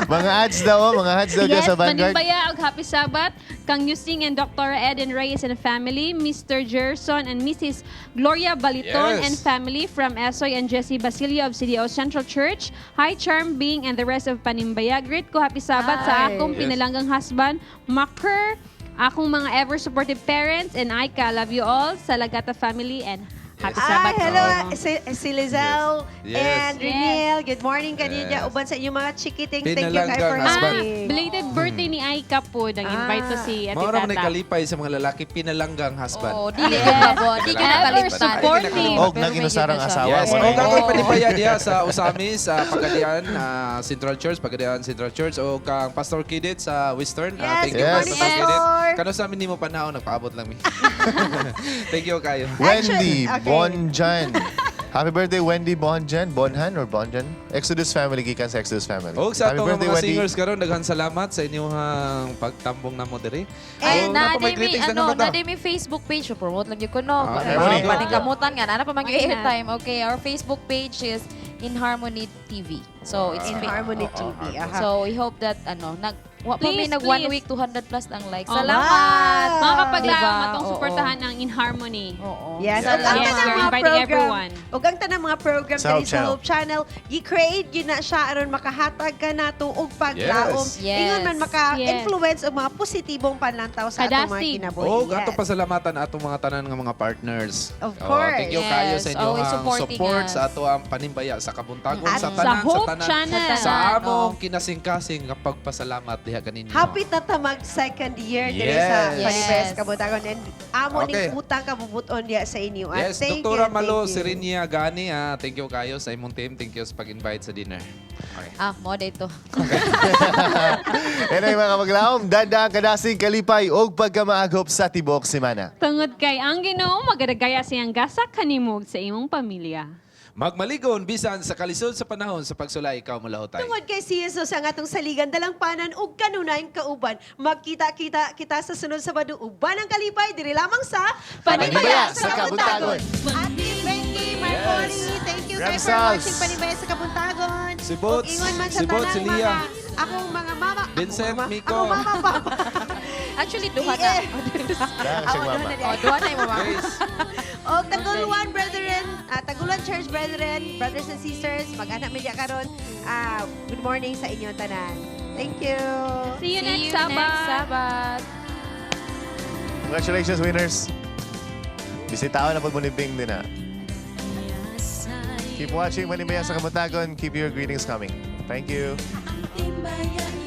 Mga ads daw, dyan Yes, sa Vanguard. Manimbaya og Happy Sabbath kang Yusing and Dr. Eden Reyes and family, Mr. Gerson and Mrs. Gloria Baliton Yes. and family from Esoy and Jessie Basilio of CDO Central Church. Hi, Charm Bing and the rest of Panimbaya. Greet ko Happy Sabbath sa Hi. akong Yes. pinalanggang husband, Maker, akong mga ever-supportive parents, and Aika. Love you all sa Lagata family and Happy Sabbath. Hello, po. si Lizelle Yes. and Yes. Reniel. Good morning kanina. Yes. Uban sa inyong mga chikiting. Thank you kayo Pinalanggang for husband. having. Belated birthday ni Aika po. Nag-invite to si Ate Maura man Tata. kalipay sa mga lalaki pinalanggang husband. Oh, dili ka ba po? Di ka Ever nakalimutan. supportive. Og naginusarang asawa Yes, mo. o kakoy panipaya diya sa Usamis, sa Pagadian Central Church, Pagadian Central Church, o kang Pastor Kidit sa Western. Yes, Thank you, good morning, Pastor Kidit. Pastor. Kano sa amin ni mo panahon, nagpaabot lang mi. Thank you kayo. Wendy okay. Bonjan. Happy birthday, Wendy Bonjan. Bonhan or Bonjan? Exodus family, gikan sa Exodus family. O sa Happy atong birthday, mga Wendy. singers karon, daghan salamat sa inyong pagtambong namo diri. Ay, O, na napa, may may greetings na ano, naman ta. na may Facebook page. Promote lang yun ko, no? Harmony. Paningkamutan nga. Ano pa mag Okay na. airtime? Okay, our Facebook page is In Harmony TV. So, it's In Harmony TV. Aha. So, we hope that, wa pa may Please, nag 1 please. week, 200 plus ang likes. Oh, Salamat! Mga kapaglaang Diba? matong Oo. suportahan ng In Harmony. Oo. Yes, Yes. ug ang Yes, tanang we're mga inviting program, everyone. ug ang tanang mga program Sa diri Hope sa Channel. Hope Channel, gi-create gyud na siya aron makahatag ka nato og paglaom. Yes. Yes. Ingon man maka-influence og mga positibong panlantaw sa atong mga Kadasig. kinabuhi. O ato pasalamatan atong mga tanan nga mga partners. Of Oh, course. thank you Yes, kayo sa inyong always supporting support us. sa ato ang panimbaya sa kabuntagon At sa Sa tanan Hope tanan Channel. sa among Oo. kinasing-kasing nga pagpasalamat diha diha kaninyo. Happy tatamag second year diri Yes. sa Panibes Yes. Kabutagon. And amo Okay. ning utang kabubuton diya sa inyo. At Yes, thank Doktora you, Malo, thank you. Serinia Gani, thank you kayo sa imong team. Thank you sa pag-invite sa dinner. Okay. Mo dito. Yan ay mga maglaom, dadang kadasing kalipay o pagkamaagop sa tibok semana. Tungod kay ang Ginoo magadagaya siyang gasa kanimog sa imong pamilya. Magmaligon bisan sa kalisod sa panahon sa pagsulay ikaw mulahutay. Tungod kay si Jesus ang atong saligan dalang panan ug kanunay kauban. Magkita-kita kita sa sunod Sabado uban ang kalipay diri lamang sa Panibaya sa Kabuntagon. Ate Becky, Marconi, thank you guys for Ramsals. watching Panibaya sa Kabuntagon. Si Bots, Ug ingon man sa si Bots, tanang si Lia. akong mga mama. Vincent, Miko. Akong mama, papa. Actually, duha na. Duha na yung mama. Grace. O Taguluan brethren, Taguluan Church brethren, brothers and sisters, mag-anak media karon. Good morning sa inyo tanan. Thank you. See you next next Sabbath. Sabbath. Congratulations, winners. Bisitaon na pagmunibing din Keep watching Manibaya sa Kabuntagon. Keep your greetings coming. Thank you. Timbayan